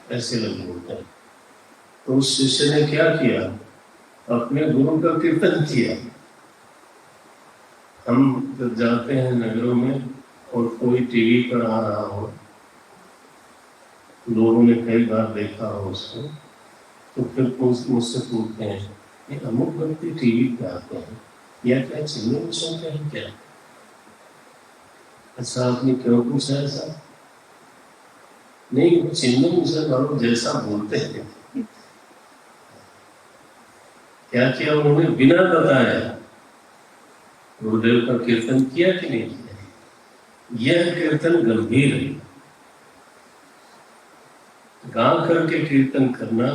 ऐसे लोग बोलते हैं। तो उस शिष्य ने क्या किया, अपने गुरु का कीर्तन किया। हम जब जाते हैं नगरों में और कोई टीवी पर आ रहा हो, लोगों ने कई बार देखा हो उसको, तो फिर मुझसे पूछते हैं ये अमुक व्यक्ति टीवी पे आते हैं या क्या चिन्ह में सुनते हैं क्या? अच्छा, आपने क्यों पूछा ऐसा? नहीं, चिन्ह मुझे मानो जैसा बोलते हैं। क्या किया उन्होंने? बिना बताया गुरुदेव का कीर्तन किया कि नहीं किया? यह कीर्तन गंभीर है। गा करके कीर्तन करना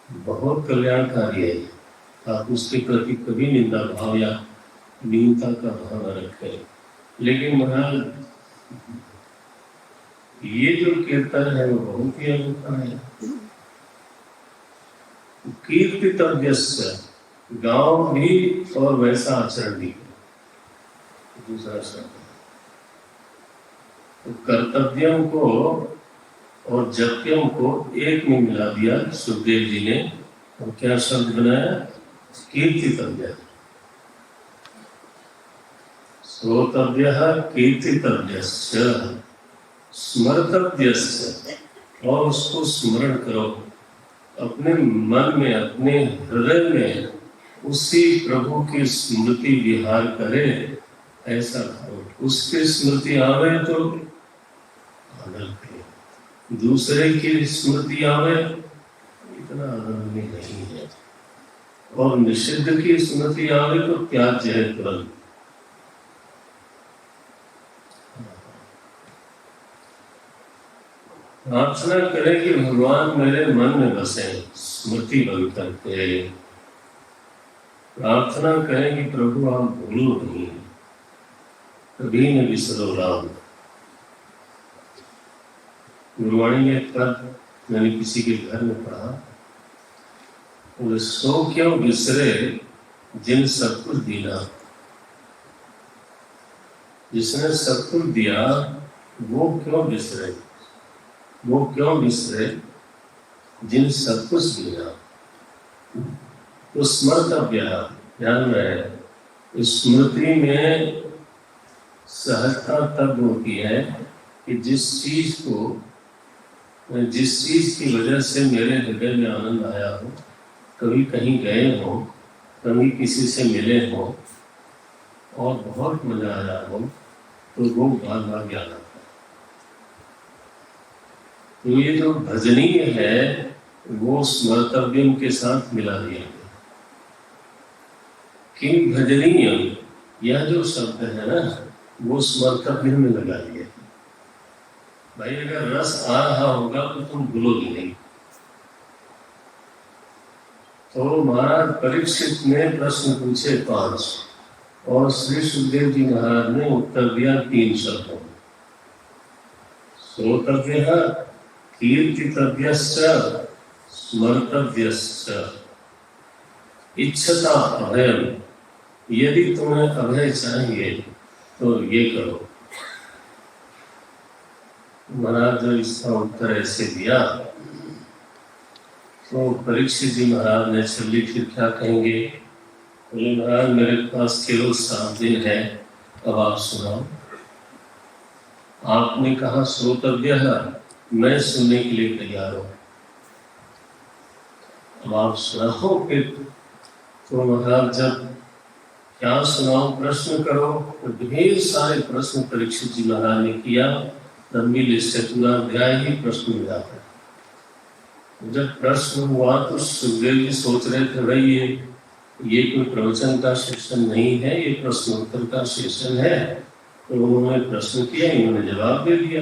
बहुत कल्याणकारी है। आप उसके प्रति कभी निंदा भाव या न्यूनता का भाव न रखें। लेकिन महाराज, ये जो कीर्तन है वो बहुत ही अनूठा है। कीर्तितव्यस्य, गाँव भी और वैसा आचरण भी। दूसरा शब्द तो कर्तव्यों को और जप्यों को एक में मिला दिया सुखदेव जी ने, और क्या शब्द बनाया? कीर्तितव्य। श्रोतव्यः कीर्तितव्यस्य स्मर्तव्यस्य, और उसको स्मरण करो अपने मन में, अपने हृदय में उसी प्रभु की स्मृति विहार करे, ऐसा करो। उसकी स्मृति आवे तो आनंद है, दूसरे की स्मृति आवे इतना आनंद नहीं है, और निषिद्ध की स्मृति आवे तो त्याज्य है तुरंत। प्रार्थना करें कि भगवान मेरे मन में बसे, स्मृति बन करके। प्रार्थना करें कि प्रभु आप भूलो नहीं, कभी न बिसरो राम। गुरुवाणी में एक पद मैंने किसी के घर में पढ़ा, बोले सो क्यों बिसरे जिन सब कुछ दिया। जिसने सब कुछ दिया वो क्यों बिसरे, वो क्यों बिसरे जिन सब कुछ दिया। तो स्मर्तव्य, ध्यान रहे, स्मृति में सहजता तब होती है कि जिस चीज की वजह से मेरे हृदय में आनंद आया हो, कभी कहीं गए हो, कभी किसी से मिले हो और बहुत मजा आया हो, तो वो बार बार याद आता है। तो ये जो भजनीय है वो स्मर्तव्यम के साथ मिला दिया गया। किम भजनीय, यह जो शब्द है ना, वो स्मर्तव्य में लगा दिया। भाई अगर रस आ रहा होगा तो तुम भूलोगे नहीं। तो महाराज परीक्षित ने प्रश्न पूछे 5 और श्री सुखदेव जी महाराज ने उत्तर दिया 3 शब्दों में। श्रोतव्यः कीर्तितव्यश्च स्मर्तव्यश्च इच्छता अभयम। यदि तुम्हें अभय चाहिए तो ये करो। महाराज जब इसका उत्तर ऐसे दिया तो परीक्षित जी महाराज ने चली फिर क्या कहेंगे। बोले महाराज मेरे पास केवल 7 दिन है, अब आप सुनाओ। आपने कहा श्रोतव्य है, मैं सुनने के लिए तैयार हूं, अब आप सुनाओ। फिर तो महाराज जब क्या सुनाओ, प्रश्न करो, तो ढेर सारे प्रश्न परीक्षित जी महाराज ने किया। तमिल चतुराध्याय ही प्रश्न मिला था। जब प्रश्न हुआ तो सुखदेव जी सोच रहे थे भाई ये कोई प्रवचन का सेशन नहीं है, ये प्रश्नोत्तर का सेशन है। तो उन्होंने प्रश्न किया, इन्होंने जवाब दे दिया।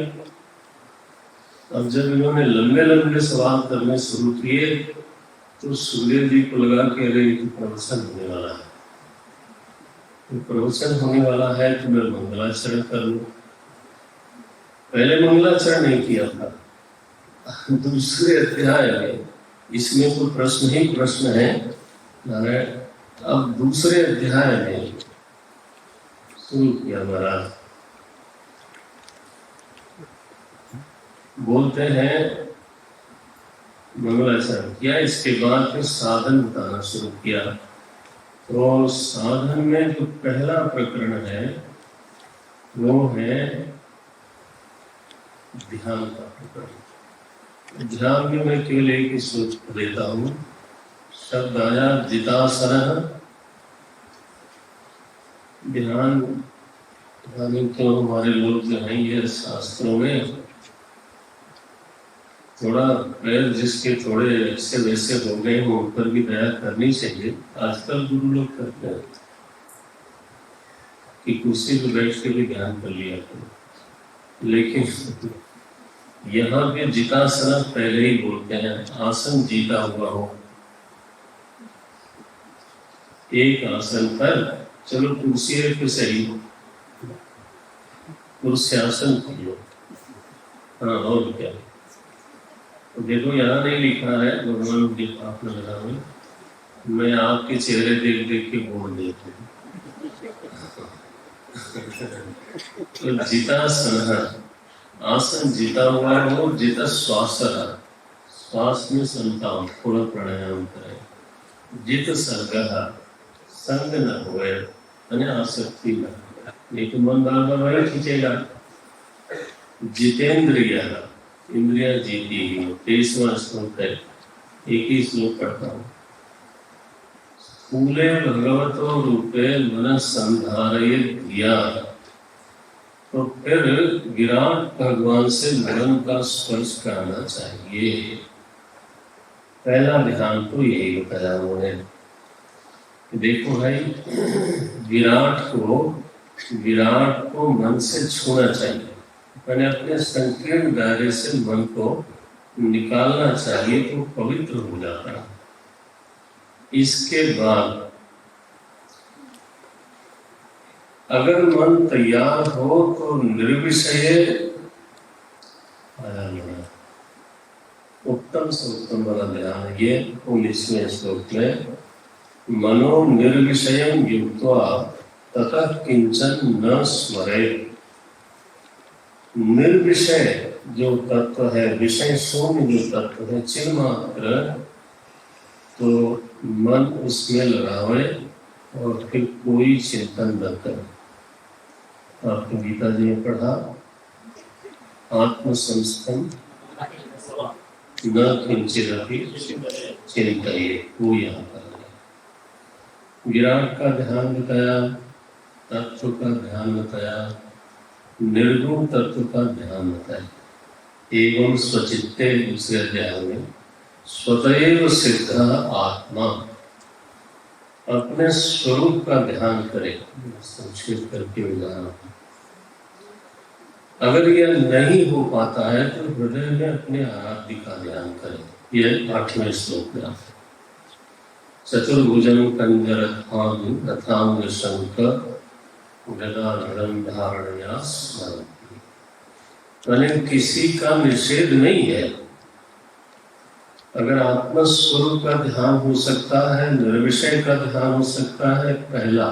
अब जब इन्होंने लंबे लंबे सवाल करने शुरू किए तो सुखदेव जी को लगा कि अरे ये प्रवचन होने वाला है, तो प्रवचन होने वाला है तो मैं मंगलाचरण कर लूं। पहले मंगलाचरण नहीं किया था, दूसरे अध्याय में इसमें तो प्रश्न ही प्रश्न है। अब दूसरे अध्याय में शुरू किया महाराज। बोलते हैं मंगलाचरण किया। इसके बाद फिर साधन बताना शुरू किया। तो साधन में जो पहला प्रकरण है वो है ध्यान का प्रकरण। ध्यान में मैं केवल एक ही सूत्र देता हूँ। शब्द आया जितासनः। ध्यान तो हमारे लोग जो हैं ये शास्त्रों में थोड़ा पैर जिसके थोड़े ऐसे वैसे हो गए हैं उन पर भी दया करनी चाहिए। आजकल गुरु लोग करते हैं कि कुर्सी पे बैठ के भी ध्यान कर लिया करो, लेकिन यहाँ पे जितासना पहले ही बोलते हैं, आसन जीता हुआ हो। एक आसन पर चलो कुर्सी पे सही कुर्स्यासन कर लो। हाँ और क्या। तो देखो यहाँ नहीं लिखा है, भगवान जी आप लगा हुए, मैं आपके चेहरे देख देख के बोल देता हूँ। तो जितासन आसन जीता हुआ हो, जिता श्वास श्वास में संतान थोड़ा प्राणायाम करें। जित सर्ग संग न होए यानी आसक्ति न हो, नहीं तो मन बार बार वही खींचेगा। जितेंद्रिय इंद्रिया जीती ही। 23वां श्लोक है, एक ही श्लोक पढ़ता हूँ। स्थूले भगवतो रूपे मन संधारय धिया। तो फिर विराट भगवान से मन का स्पर्श करना चाहिए। पहला ध्यान तो यही बताया उन्होंने। देखो भाई, विराट को मन से छूना चाहिए, मैंने अपने संकीर्ण दायरे से मन को निकालना चाहिए तो पवित्र हो जाता है। इसके बाद अगर मन तैयार हो तो निर्विषय उत्तम से उत्तम वाला ध्यान ये 19वें श्लोक में, मनो निर्विषयं युक्त्वा ततः किंचन न स्मरेत्। निर्विषय जो तत्व है, विषय शून्य जो तत्व है, चिन्मात्र, तो मन उसमें लगावे और फिर कोई चिंतन न करे। आपको गीता जी ने पढ़ा, आत्मसंस्थम न किंचिदपि चिंतयेत्। वो यहाँ पर विराट का ध्यान बताया, तत्व का ध्यान बताया, निर्गुण तत्व का ध्यान बताया। एवं स्वचित्ते दूसरे अध्याय में स्वतएव सिद्ध आत्मा, अपने स्वरूप का ध्यान करें। संक्षेप करके उदाहरण, अगर यह नहीं हो पाता है तो हृदय में अपने आराध्य का ध्यान करें। यह 8वें श्लोक में चतुर्भुजं कंजरत्थां रथांग शंख गदाधरं धारणया स्मरन्ति। मैंने किसी का निषेध नहीं है। अगर आत्म स्वरूप का ध्यान हो सकता है, निर्विषय का ध्यान हो सकता है, पहला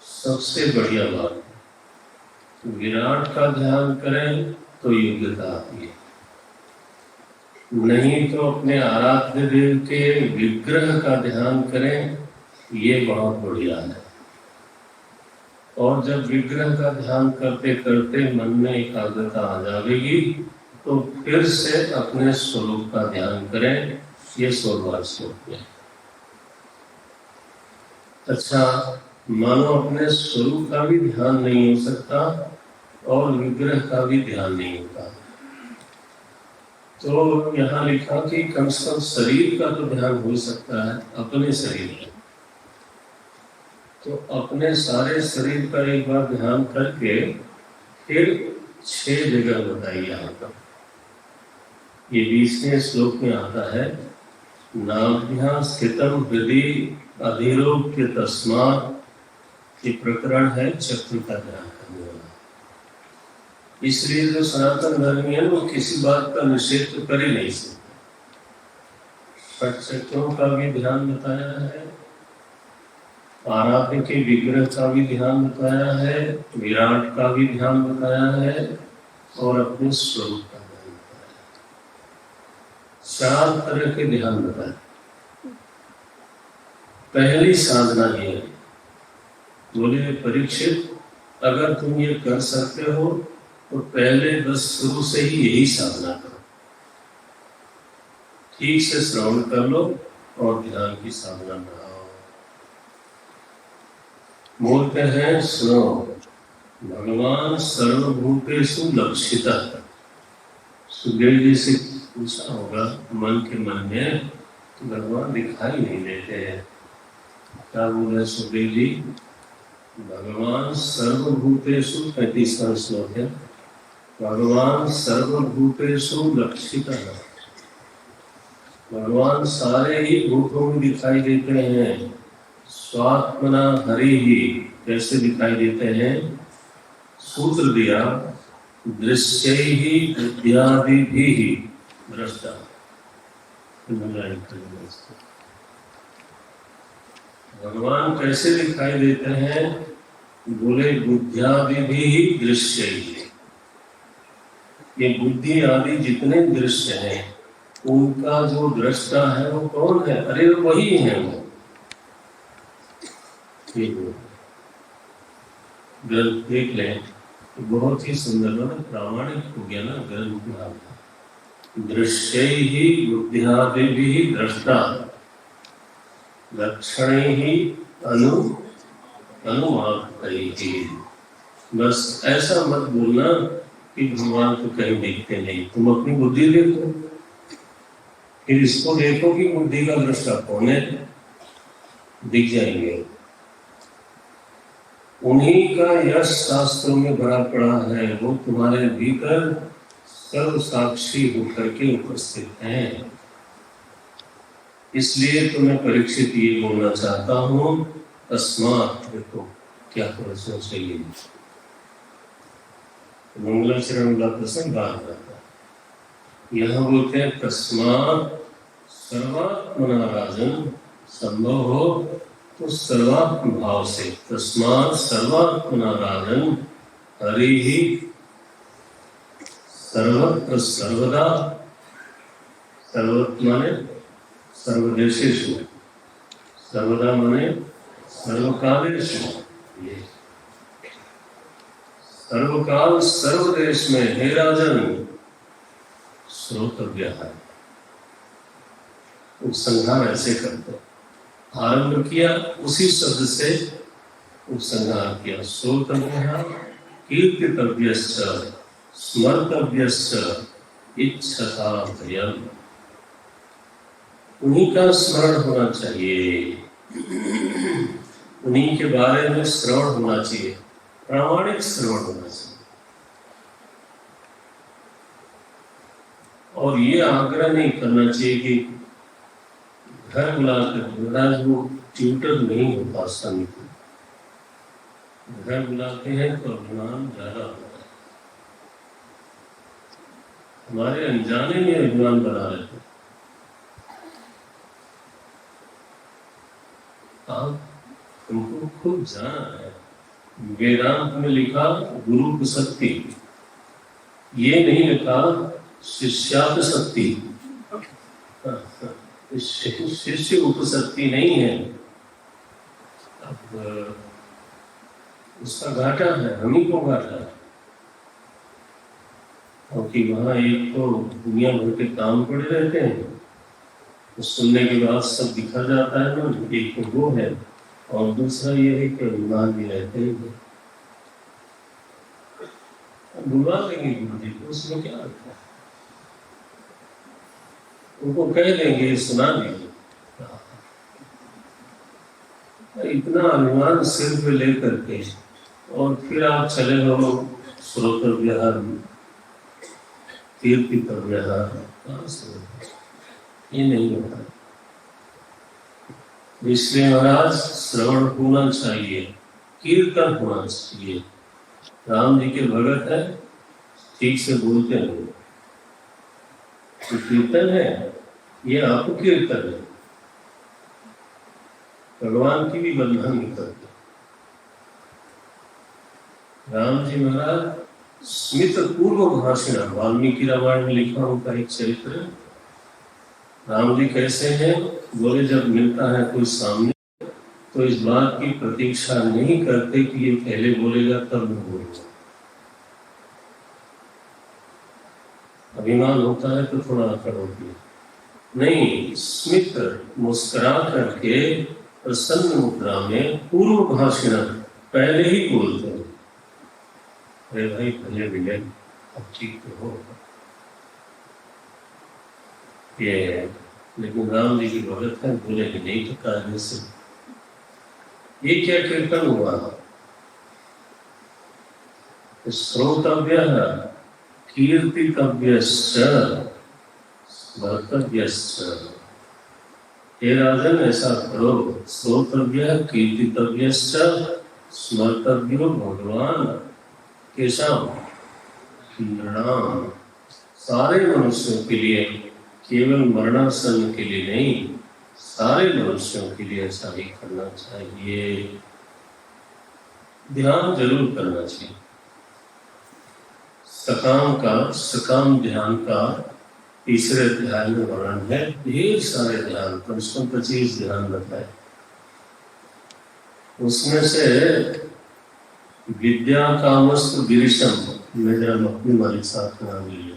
सबसे बढ़िया बात। विराट का ध्यान करें तो योग्यता आती है, नहीं तो अपने आराध्य देव के विग्रह का ध्यान करें, ये बहुत बढ़िया है। और जब विग्रह का ध्यान करते करते मन में एकाग्रता आ जाएगी तो फिर से अपने स्वरूप का ध्यान करें। ये 16वां श्लोक है। अच्छा, मानो अपने स्वरूप का भी ध्यान नहीं हो सकता और विग्रह का भी ध्यान नहीं होता, तो यहाँ लिखा कि कम से कम शरीर का तो ध्यान हो सकता है, अपने शरीर का। तो अपने सारे शरीर का एक बार ध्यान करके फिर 6 जगह बताई यहाँ पर। ये 20वें श्लोक में आता है, नाभ्यां स्थितम हृदय अधिरोप्य तस्मात्। ये प्रकरण है चक्र का ध्यान करने वाला। इसलिए जो सनातन धर्मी है वो किसी बात का निषेध तो कर ही नहीं सकते। चक्रों का भी ध्यान बताया है, आराध्य के विग्रह का भी ध्यान बताया है, विराट का भी ध्यान बताया है और अपने स्वरूप का ध्यान बताया 4 तरह के ध्यान बताए। पहली साधना ये है, बोले परीक्षित, अगर तुम ये कर सकते हो तो पहले बस शुरू से ही यही साधना करो, ठीक से श्रवण कर लो और ध्यान की साधना बढ़ाओ। बोलते हैं सुनो, भगवान सर्वभूतेषु लक्षितः। सुखदेव जी से पूछा होगा मन के मन में, तो भगवान दिखाई नहीं देते हैं। क्या बोले सुखदेव जी? भगवान सर्वभूतेषु, 35वां श्लोक है, भगवान सर्वभूतेषु लक्षितः। भगवान सारे ही भूतों में दिखाई देते हैं। स्वात्मना हरि ही कैसे दिखाई देते हैं? सूत्र दिया, दृश्यैहि बुद्ध्यादिभिः दृष्टा। भगवान कैसे दिखाई देते हैं? बोले बुद्ध्यादिभिः दृश्यैहि। ये बुद्धि आदि जितने दृश्य हैं उनका जो दृष्टा है वो कौन है? अरे वही है वो। ग्रंथ देख लें, बहुत ही सुंदर प्रामाणिक हो गया ना ग्रंथ। दृश्यैहि बुद्ध्यादिभिः दृष्टा लक्षणैहि अनुमात्रैहि। बस ऐसा मत बोलना कि भगवान को कहीं देखते नहीं, तुम अपनी बुद्धि देखो, फिर इसको देखो कि बुद्धि का दृष्टा कौन है, दिख जाएंगे। उन्हीं का यश शास्त्रों में भरा पड़ा है, वो तुम्हारे भीतर सर्व साक्षी होकर के उपस्थित हैं। इसलिए तुम्हें परीक्षित ये बोलना चाहता हूं, तस्मात्। देखो क्या प्रश्न चाहिए, मंगलाचरण का प्रसंग बाहर आता है। यहाँ बोलते हैं तस्मात् सर्वात्मना राजन, संभव हो तो सर्वात्म भाव से, तस्मात् सर्वात्मना राजन हरि ही सर्वत्र सर्वदा। सर्वत्र माने सर्वदेशेषु, सर्वदा माने सर्वकालेषु। सर्वकाल सर्वदेश में हे राजन श्रोतव्य है। उपसंहार ऐसे करते, आरंभ किया उसी शब्द से उपसंहार किया। श्रोतव्य कीर्तितव्यश्च स्मर्तव्यश्च इच्छताभयम्। उन्हीं का स्मरण होना चाहिए, उन्हीं के बारे में श्रवण होना चाहिए, प्रामाणिक श्रवण होना चाहिए। और ये आग्रह नहीं करना चाहिए कि घर बुलाकर, महाराज वो ट्यूटर नहीं होता संत, घर बुलाते हैं तो अभिमान ज्यादा होता है। हमारे अनजाने में अभिमान बना लेते। तुमको खूब जाना है, वेदांत में लिखा गुरु की शक्ति, ये नहीं लिखा शिष्यात शक्ति। शिष्य उपशक्ति नहीं है। अब उसका घाटा है, हम ही को घाटा है, क्योंकि वहां एक तो दुनिया भर के काम पड़े रहते हैं, तो सुनने के बाद सब दिखा जाता है ना। एक तो वो है, और दूसरा ये है कि अभिमान भी रहते हैं। बुला लेंगे गुरु जी को, उसमें क्या रखा है, उनको कह देंगे, सुना देंगे। इतना अभिमान सिर पे लेकर के और फिर आप चले हो श्रोतव्य कीर्तितव्य, ये नहीं होता। इसलिए महाराज श्रवण होना चाहिए, कीर्तन होना चाहिए। राम जी के भगत है, ठीक से बोलते नहीं, तो कीर्तन है, ये आपको कीर्तन है। भगवान की भी वंदना नहीं करते। राम जी महाराज स्मित पूर्व भाषण, वाल्मीकि रामायण में लिखा उनका एक चरित्र, राम जी कैसे हैं? बोले जब मिलता है कोई सामने तो इस बात की प्रतीक्षा नहीं करते कि ये पहले बोलेगा तब मैं बोलूंगा। अभिमान होता है तो थोड़ा अकड़ होती है, नहीं, स्मित मुस्कुरा करके प्रसन्न मुद्रा में पूर्व भाषण पहले ही बोलते हैं, अरे भाई भले भैया अब ठीक तो हो ये। लेकिन राम जी की भगत है, बोलेंगे नहीं तो कार्य से ये क्या कीर्तन हुआ? श्रोतव्य कीर्तितव्यश्च स्मर्तव्यश्च। हे राजन ऐसा करो, श्रोतव्य कीर्तितव्यश्च स्मर्तव्यो भगवान केशव नृणाम। सारे मनुष्यों के लिए, केवल मरणासन के लिए नहीं, सारे मनुष्यों के लिए ऐसा ही करना चाहिए, ध्यान जरूर करना चाहिए। सकाम ध्यान का तीसरे अध्याय में वर्णन है, ढेर सारे ध्यान, कम से कम 25 ध्यान बताए। उसमें से विद्या कामस्तु गिरीशम, मैं जरा अपनी मालिक साहब का नाम ले,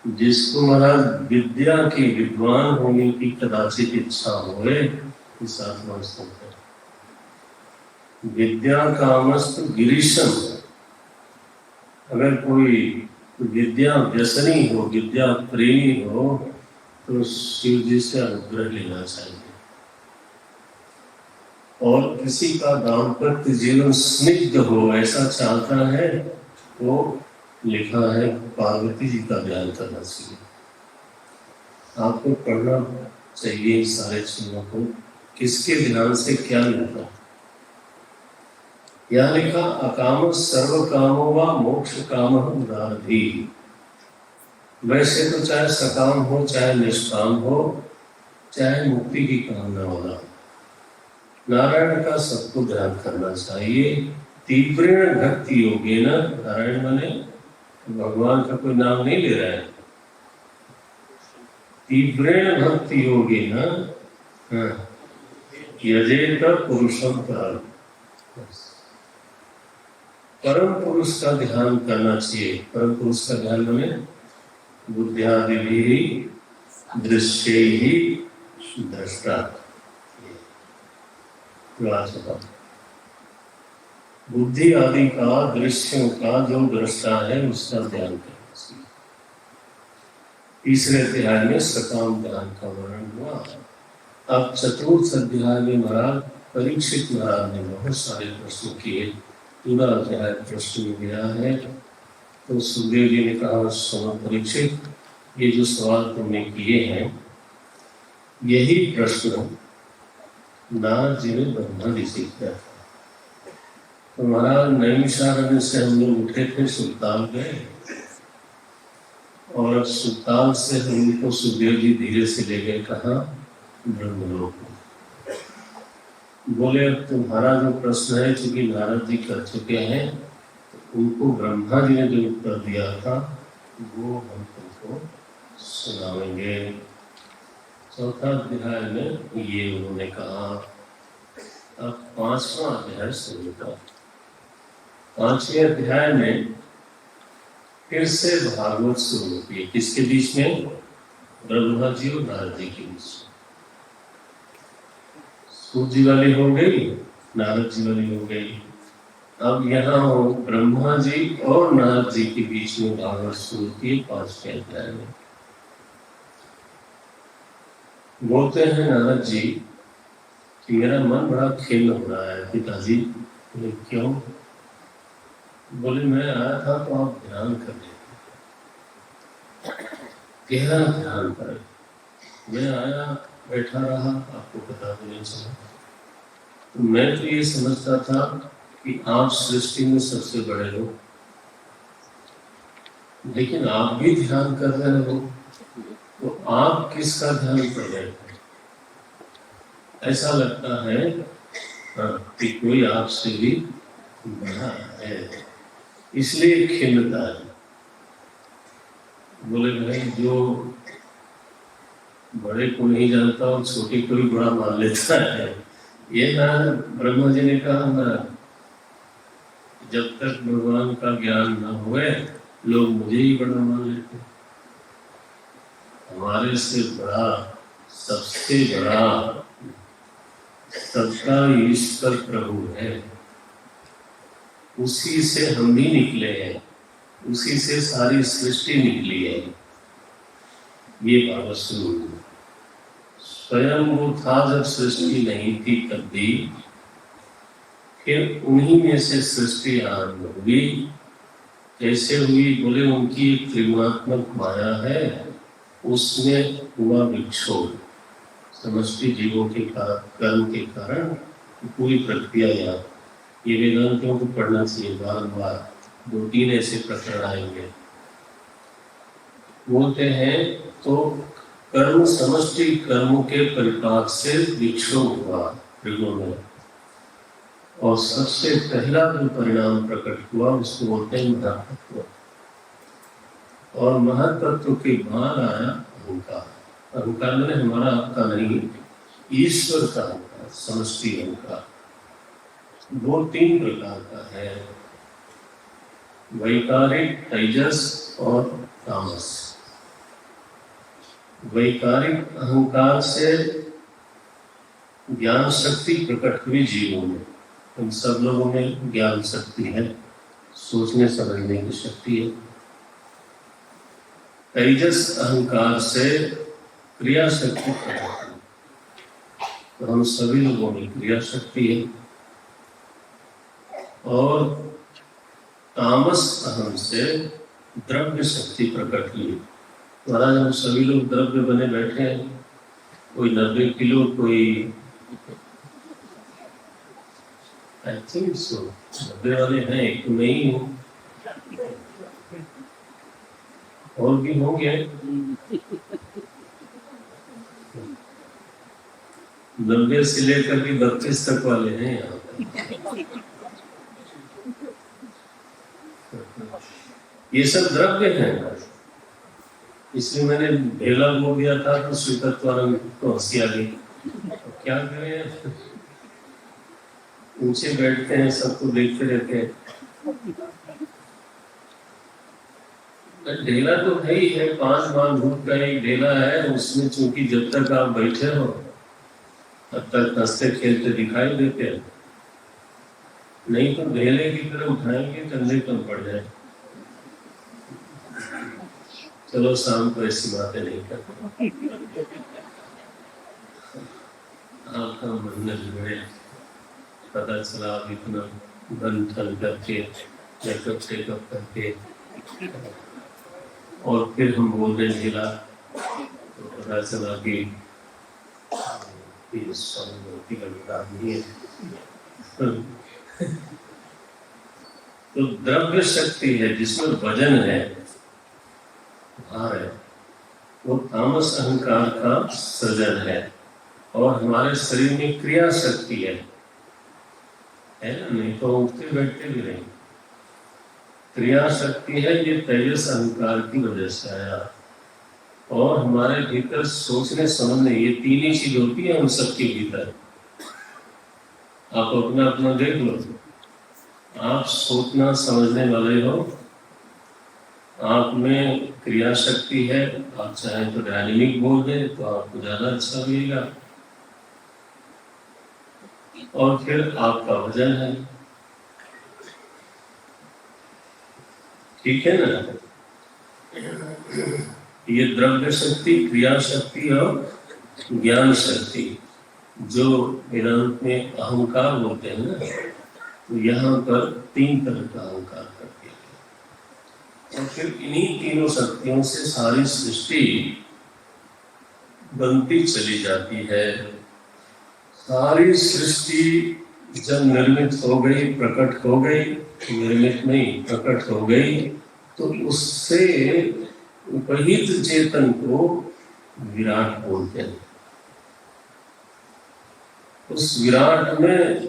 जिसको महाराज विद्या की विद्वान होने की कदाचित इच्छा होए, इस आत्मा से विद्या कामस्तु गिरीशम। अगर कोई विद्या व्यसनी हो, विद्या प्रेमी हो, तो शिव जी से अनुग्रह लेना चाहिए। और किसी का दाम्पत्य जीवन स्निग्ध हो ऐसा चाहता है, वो लिखा है पार्वती जी का ध्यान करना चाहिए। आपको पढ़ना चाहिए सारे चीजों को, किसके ध्यान से क्या मिलता है। यहाँ लिखा अकाम सर्व कामो व मोक्ष काम उदारधी। वैसे तो चाहे सकाम हो, चाहे निष्काम हो, चाहे मुक्ति की कामना वाला, नारायण का सबको ध्यान करना चाहिए। तीव्र भक्ति योगे न, नारायण माने भगवान का कोई नाम नहीं ले रहा है, तीव्र भक्ति योगे न यजेत पुरुषम परम। परम पुरुष का ध्यान करना चाहिए। परम पुरुष का ध्यान माने बुद्ध्यादि दृश्य ही दृष्टा, बुद्धि आदि का, दृश्यों का जो दृष्टा है उसका ध्यान करना चाहिए। तीसरे अध्याय में सकाम ध्यान का वर्णन हुआ। अब चतुर्थ अध्याय में महाराज परीक्षित महाराज ने बहुत सारे प्रश्न किए, पूरा अध्याय प्रश्न में गया है। तो सुखदेव जी ने कहा, सुनो परीक्षित, ये जो सवाल तुमने किए हैं, यही प्रश्न नारद जी ने ब्रह्मा जी से किया था। तो महाराज नैमिषारण्य से हम लोग उठे थे, सुल्तान गए, और सुल्तान से हमको सुखदेव जी धीरे से ले गए, कहा ब्रह्मलोक। बोले अब तुम्हारा जो प्रश्न है, चूंकि नारद जी कर चुके हैं, तो उनको ब्रह्मा जी ने जो उत्तर दिया था वो हम तुमको सुनाएंगे। चौथा अध्याय में ये उन्होंने कहा। अब पांचवा अध्याय शुरू होता। पांचवें अध्याय में फिर से भागवत शुरू होती है। किसके बीच में? ब्रह्मा जी और नारद जी के बीच। सूर्य जी वाली हो गई, नारद जी वाली हो गई। अब यहाँ ब्रह्मा जी और नारद जी के बीच में भागवत शुरू होती है पांचवें अध्याय में। बोलते हैं नारद जी कि मेरा मन बड़ा खिन्न हो रहा है पिताजी। बोले क्यों? बोले मैं आया था तो आप ध्यान कर लेते, गहरा ध्यान करें। मैं आया, बैठा रहा, आपको पता भी नहीं चला। तो मैं तो ये समझता था कि आप सृष्टि में सबसे बड़े हो, लेकिन आप भी ध्यान कर रहे हो, तो आप किसका ध्यान कर रहे हो? ऐसा लगता है कि कोई आपसे भी बड़ा है, इसलिए खिन्नता है। बोले भाई जो बड़े को नहीं जानता और छोटे को भी बड़ा मान लेता है। ये ना ब्रह्मा जी ने कहा ना, जब तक भगवान का ज्ञान न हुए लोग मुझे ही बड़ा मान लेते हैं। हमारे से बड़ा, सबसे बड़ा, सबका ईश्वर प्रभु है। उसी से हम भी निकले हैं, उसी से सारी सृष्टि निकली है। ये बात सुनो, स्वयं वो था जब सृष्टि नहीं थी तब भी, फिर उन्हीं में से सृष्टि आरंभ हुई। कैसे हुई बोले, उनकी एक त्रिगुणात्मक माया है, उसमें हुआ विक्षोभ। समष्टि जीवों के कर्म के कारण पूरी प्रक्रिया याद। ये वेदांतों को पढ़ना चाहिए बार-बार। 2-3 ऐसे प्रकरण आएंगे। बोलते हैं तो कर्म, समष्टि कर्मों के परिपाक से विक्षोभ हुआ त्रिगुण में, और सबसे पहला जो परिणाम प्रकट हुआ उसको बोलते हैं महातत्व। और महातत्व के बाद आया अहंकार। अहंकार मैंने हमारा आपका नहीं, ईश्वर का अहंकार, समष्टि अहंकार। 2-3 प्रकार का है, वैकारिक, तेजस और तामस। वैकारिक अहंकार से ज्ञान शक्ति प्रकट हुई जीवों में। हम सब लोगों में ज्ञान शक्ति है, सोचने समझने की शक्ति है। तेजस अहंकार से क्रिया शक्ति प्रकट हुई, तो हम सभी लोगों में क्रिया शक्ति है। और तामस अहम से द्रव्य शक्ति प्रकट हुई। महाराज हम सभी लोग द्रव्य बने बैठे हैं, कोई 90 किलो, कोई आई थिंक सो 90 वाले हैं, एक तो मैं ही हूँ, और भी होंगे 90 से लेकर के 32 तक वाले हैं यहाँ पर। ये सब द्रव्य हैं, इसलिए मैंने ढेला बोल दिया था तो स्वीकृत्वारंग को हंसी आ गई। तो क्या करें, ऊंचे बैठते हैं, सबको देखते रहते हैं। ढेला तो है ही है, 5 मान भूत का एक ढेला है, उसमें चूंकि जब तक आप बैठे हो तब तक हंसते खेलते दिखाई देते हैं, नहीं तो ढेले की तरह उठाएंगे कंधे कम पड़ जाए। चलो शाम को ऐसी बातें नहीं करते। आपका मन में पता चला आप इतना बन ठन करके मेकअप टेकअप करके और फिर हम बोल रहे ढीला, तो पता चला कि आदमी है। तो द्रव्य शक्ति है जिसमें वजन है, भार है, वो तामस अहंकार का सृजन है। और हमारे शरीर में क्रिया शक्ति है ना, नहीं तो उठते बैठते भी नहीं। क्रिया शक्ति है, ये तेजस अहंकार की वजह से आया। और हमारे भीतर सोचने समझने, ये 3 ही चीज होती है हम सबके भीतर। आप अपना अपना देख लो, आप सोचना समझने वाले हो, आप में क्रिया शक्ति है। आप चाहें तो डायनेमिक बोल दें तो आपको ज्यादा अच्छा लगेगा। और फिर आपका वजन है, ठीक है ना। ये द्रव्य शक्ति, क्रिया शक्ति और ज्ञान शक्ति, जो वेदांत में अहंकार बोलते हैं ना, तो यहाँ पर 3 तरह का अहंकार करते हैं। और फिर इन्हीं तीनों शक्तियों से सारी सृष्टि बनती चली जाती है। सारी सृष्टि जब निर्मित हो गई, प्रकट हो गई, निर्मित नहीं प्रकट हो गई, तो उससे उपहित चेतन को विराट बोलते हैं। उस विराट में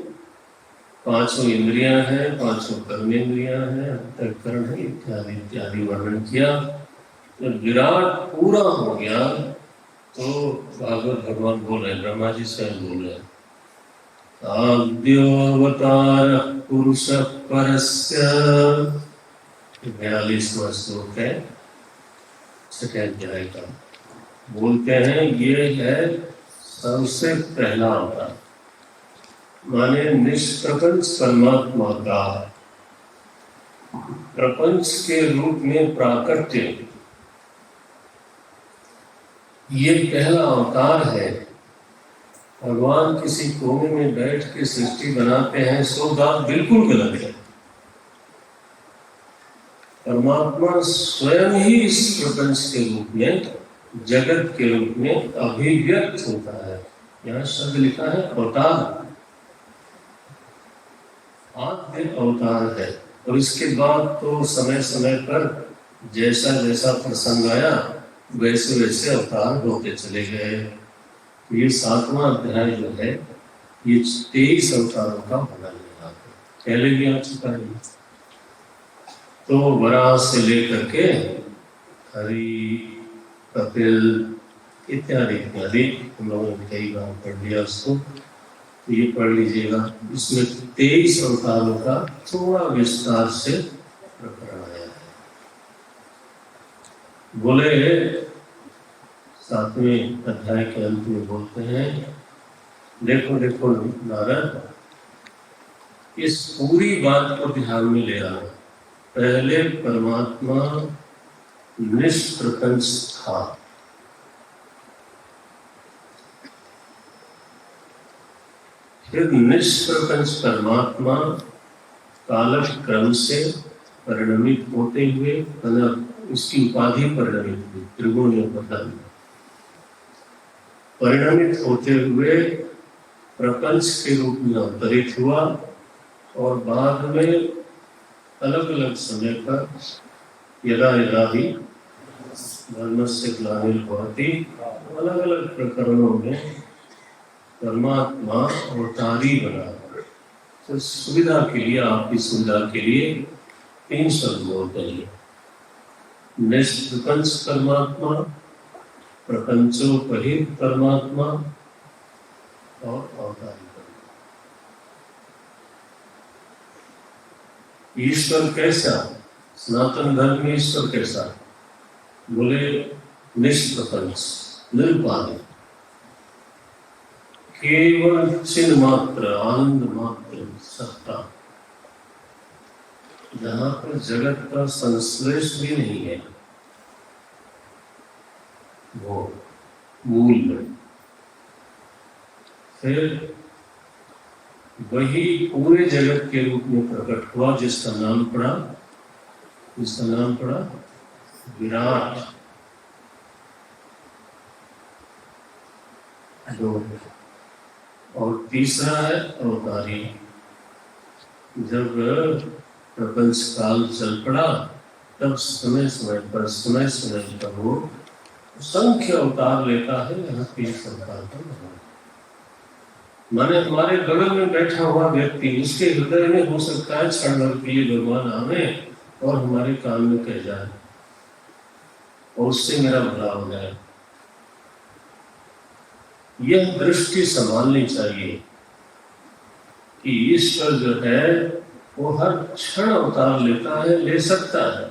5 इंद्रियां हैं, 5 कर्मेंद्रियां हैं, अंतःकरण है, इत्यादि इत्यादि वर्णन किया। जब विराट पूरा हो गया तो भागवत भगवान बोल रहे हैं, ब्रह्मा जी स्वयं बोल रहे हैं, आद्योऽवतार पुरुष परस्य, 42वां श्लोक है छठे अध्याय का। बोलते हैं ये है सबसे पहला अवतार, माने निष्प्रपंच परमात्मा का प्रपंच के रूप में प्राकट्य, ये पहला अवतार है। भगवान किसी कोने में बैठ के सृष्टि बनाते हैं, सो बात बिल्कुल गलत है। परमात्मा स्वयं ही इस प्रपंच के रूप में, जगत के रूप में अभिव्यक्त होता है। यहाँ शब्द लिखा है अवतार, आद्य अवतार है। और इसके बाद तो समय समय पर जैसा जैसा प्रसंग आया वैसे वैसे अवतार होते चले गए। ये 7वां अध्याय जो है ये 23 अवतारों का वर्णन है, पहले भी आ चुका है। तो वराह से लेकर के हरि, कपिल इत्यादि इत्यादि हम लोगों ने कई बार पढ़ लिया उसको, तो ये पढ़ लीजिएगा। इसमें 23 अवतारों का थोड़ा विस्तार से प्रकरण आया है। बोले 7वें अध्याय के अंत में बोलते हैं, देखो देखो नारद, इस पूरी बात को ध्यान में ले आना। पहले परमात्मा निष्प्रपंच था, फिर निष्प्रपंच परमात्मा कालक्रम से परिणमित होते हुए, उसकी उपाधि परिणमित हुई, त्रिगुण में परिणमित होते हुए प्रपंच के रूप में अवतरित हुआ। और बाद में अलग अलग समय पर यदा यदा ही धर्मस्य ग्लानिर्भवति, अलग अलग प्रकरणों में परमात्मा अवतारी बना। तो सुविधा के लिए, आपकी सुविधा के लिए 3 शब्द बोलते हैं, निष्प्रपंच परमात्मा, प्रपंचोपहित परमात्मा और अवतारी परमात्मा। ईश्वर कैसा, सनातन धर्म में ईश्वर कैसा? बोले निष्प्रपंच, निरुपाधिक, केवल चिन्ह मात्र, आनंद मात्र सत्ता, जहां पर जगत का संश्लेष भी नहीं है, वो मूल में। फिर वही पूरे जगत के रूप में प्रकट हुआ, जिसका नाम पड़ा विराट। और तीसरा है अवतारी। जब प्रपंच काल चल पड़ा, तब समय समय पर वो संख्य अवतार लेता है। यहाँ 3 अवतार का माने हमारे बगल में बैठा हुआ व्यक्ति, उसके हृदय में हो सकता है क्षण भर के लिए भगवान आवे और हमारे कान में कह जाए और उससे मेरा भला हो जाए। यह दृष्टि संभालनी चाहिए कि ईश्वर जो है वो हर क्षण अवतार लेता है, ले सकता है।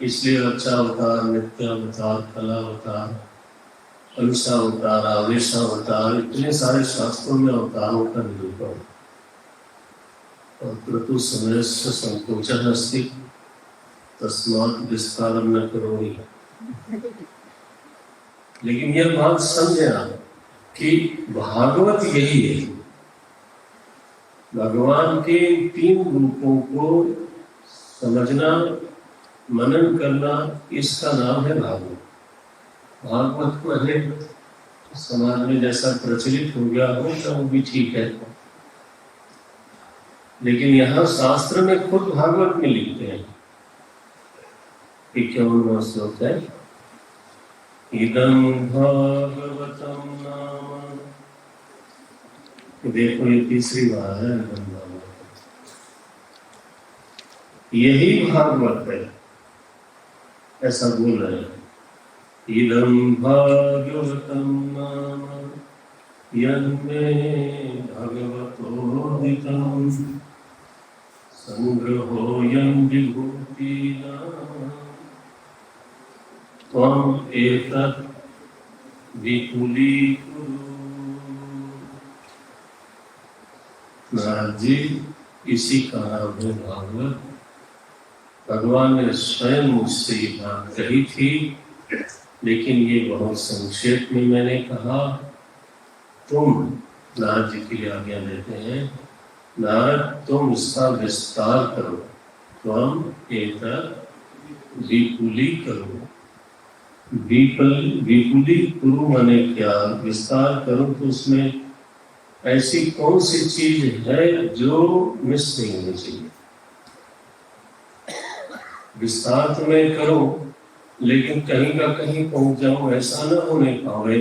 इसलिए रक्षा अवतार, नित्य अवतार, कला अवतार, अंशावतार, आवेशावतार, इतने सारे शास्त्रों में अवतारों का निरूपण। और क्रतु समय से संकोचन अस्ति तस्मात् विस्तारम न करोमि। लेकिन यह बात समझना कि भागवत यही है, भगवान के 3 रूपों को समझना, मनन करना, इसका नाम है भागवत। भागवत को है समाज में जैसा प्रचलित हो गया हो तो वो भी ठीक है, लेकिन यहाँ शास्त्र में खुद भागवत में लिखते हैं। 51वां श्लोक है, इदं भागवतम नाम। देखो ये तीसरी बार है, यही भागवत है, ऐसा बोल रहे हैं। इदं भागवतं नाम यन्मे भगवतोदितं संग्रहोऽयं विभूतीनां त्वम् एतत् विपुलीकुरु। नारद जी, इसी का नाम है भागवत। भगवान ने स्वयं मुझसे ये बात कही थी, लेकिन ये बहुत संक्षेप में मैंने कहा। तुम नारद जी के लिए आज्ञा देते हैं, नारद तुम इसका विस्तार करो, तुम एतत् विपुली करो। विपुली कुरु माने क्या? विस्तार करो तो उसमें ऐसी कौन सी चीज है जो मिस नहीं होनी चाहिए। विस्तार तो मैं करूं, लेकिन कहीं का कहीं पहुंच जाऊं, ऐसा न होने पावे।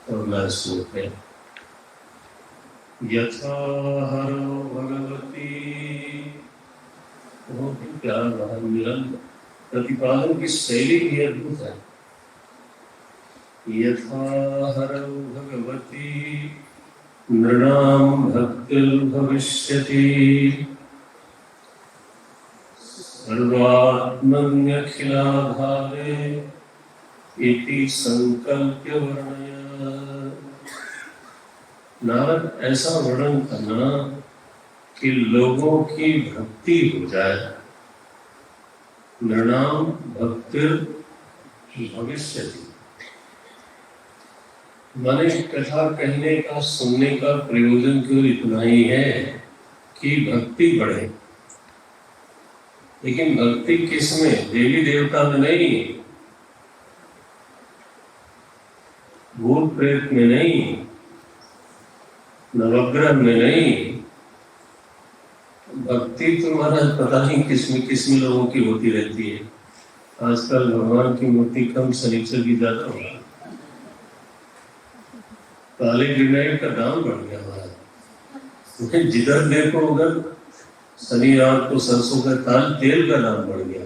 तो मैं सोचे यथा हरो भगवती, बहुत ही प्यार रहा। निरंतर प्रतिपादन की शैली भी अद्भुत है। यथा हरौ भगवती नृणां भक्तिर्भविष्यति सर्वात्मन्यखिलाधारे इति संकल्प्य वर्णय। नारद, ऐसा वर्णन करना कि लोगों की भक्ति हो जाए। नृणां भक्तिर्भविष्यति माने कथा कहने का, सुनने का प्रयोजन क्यों इतना ही है कि भक्ति बढ़े। लेकिन भक्ति किसमें? देवी देवता में नहीं, भूत प्रेत में नहीं, नवग्रह में नहीं। भक्ति तुम्हारा पता नहीं किसमें लोगों की होती रहती है। आजकल भगवान की मूर्ति कम, शनिचर की ज्यादा हो। काले ग्रेनाइट का दाम बढ़ गया हमारा। जिधर देखो उधर शनि रात को सरसों का तेल का दाम बढ़ गया।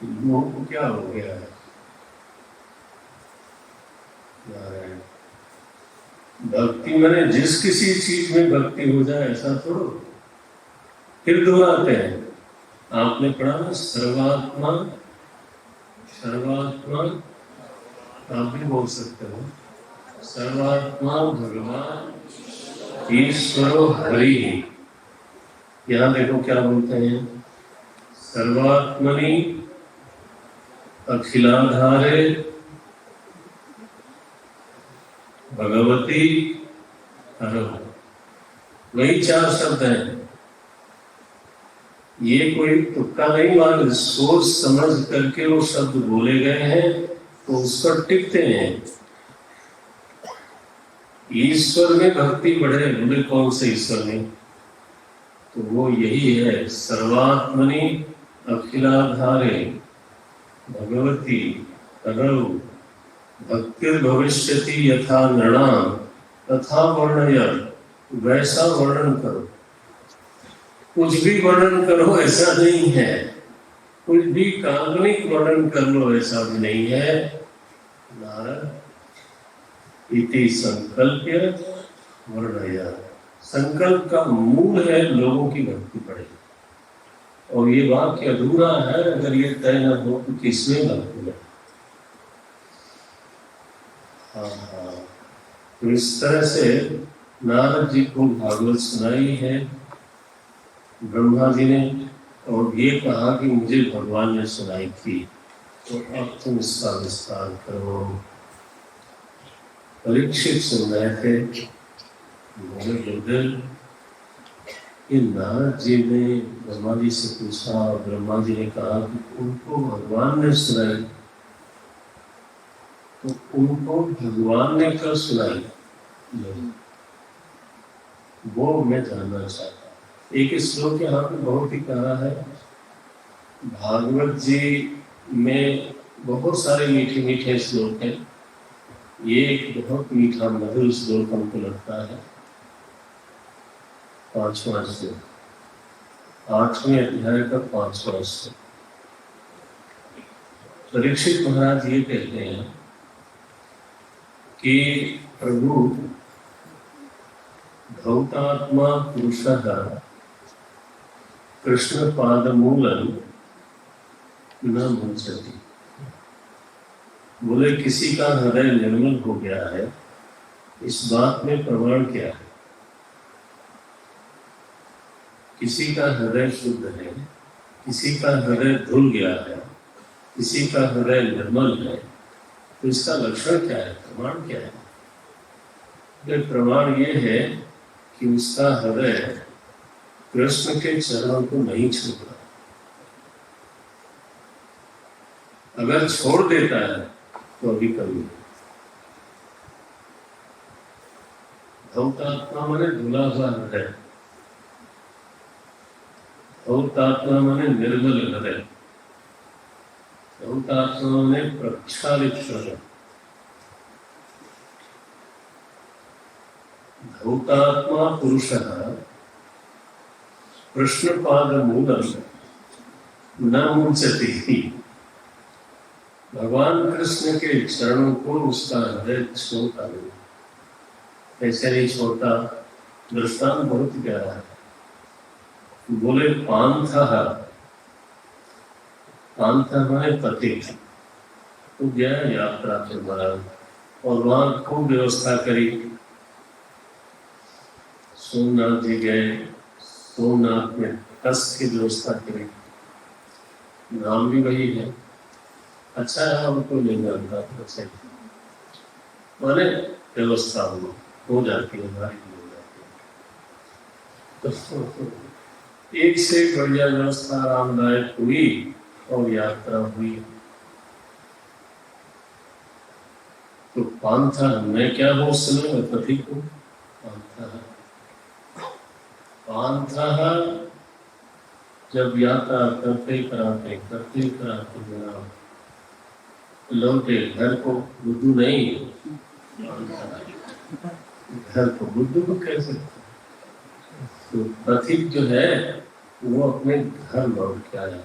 लोगों को क्या हो गया है? भक्ति माने जिस किसी चीज में भक्ति हो जाए, ऐसा थोड़ा। फिर दोहराते हैं, आपने पढ़ा ना, सर्वात्मा। सर्वात्मा आप भी बोल सकते हो। सर्वात्मा भगवान ईश्वरो हरि। यहाँ देखो क्या बोलते हैं, सर्वात्मनि अखिलाधारे भगवती हरो। वही 4 शब्द हैं। ये कोई तुक्का नहीं, मान सोच समझ करके वो शब्द बोले गए हैं, तो उस पर टिकते हैं। ईश्वर में भक्ति बढ़े, बोले कौन से ईश्वर में? तो वो यही है, सर्वात्मनि अखिलाधारे भगवती हरौ भक्तिर्भविष्यति यथा नृणां तथा वर्णय। वैसा वर्णन करो। कुछ भी वर्णन करो ऐसा नहीं है, कुछ भी काल्पनिक वर्णन कर लो ऐसा भी नहीं है। नारद इति संकल्प्य वर्णय। संकल्प का मूल है लोगों की भक्ति बढ़े। और ये वाक्य अधूरा है अगर ये तय न हो तो किसमें भक्ति बढ़े। तो इस तरह से नारद जी को भागवत सुनाई है ब्रह्मा जी ने, और ये कहा कि मुझे भगवान ने सुनाई थी, तो अब तुम इसका विस्तार करो। परीक्षित सुन रहे थे, नारद जी ने ब्रह्मा जी से पूछा, और ब्रह्मा जी ने कहा कि उनको भगवान ने सुनाई। तो उनको भगवान ने कब सुनाई, वो मैं जानना चाहता। एक श्लोक यहाँ पे बहुत ही कहा है। भागवत जी में बहुत सारे मीठे मीठे श्लोक हैं। ये एक बहुत मीठा मधुर श्लोक हमको लगता है, 5वां श्लोक। 8वें अध्याय का 5वां श्लोक। परीक्षित महाराज ये कहते हैं कि प्रभु भौतात्मा पुरुषः कृष्ण पादमूलं न मुंचति। बोले किसी का हृदय निर्मल हो गया है, इस बात में प्रमाण क्या है? किसी का हृदय शुद्ध है, किसी का हृदय धुल गया है, किसी का हृदय निर्मल है, तो इसका लक्षण क्या है, प्रमाण क्या है? तो प्रमाण ये है कि उसका हृदय कृष्ण के चरणों को नहीं छूता। अगर छोड़ देता है तो अभी कभी भौतात्मा माने धुला हुआ हृदय, भौतात्मा माने निर्मल हृदय, भौतात्मा माने प्रक्षालित हृदय। भौतात्मा पुरुषः कृष्णपादमूलं न मुंचति। भगवान कृष्ण के चरणों को उसका हृदय छोड़ता नहीं। ऐसे नहीं छोड़ता। दृष्टांत बहुत प्यारा है। बोले पांथः, पांथः माने पथिक, तो गया यात्रा के दौरान और वहां खूब व्यवस्था करी। सोमनाथ जी गए, सोमनाथ में कस की व्यवस्था करी, नाम भी वही है। अच्छा है, हमको नहीं जानता अच्छा माने व्यवस्था हो जाती है, हमारी हो जाती है। तो एक से बढ़िया व्यवस्था आरामदायक हुई और यात्रा हुई। तो पांथा मैं क्या हूँ उस समय, मैं पथिक हूँ। पांथा जब यात्रा करते कराते जनाब लौटे घर को, बुद्धू नहीं, घर को बुद्धू को कह सकते। तो पथिक जो है वो अपने घर लौट के आया।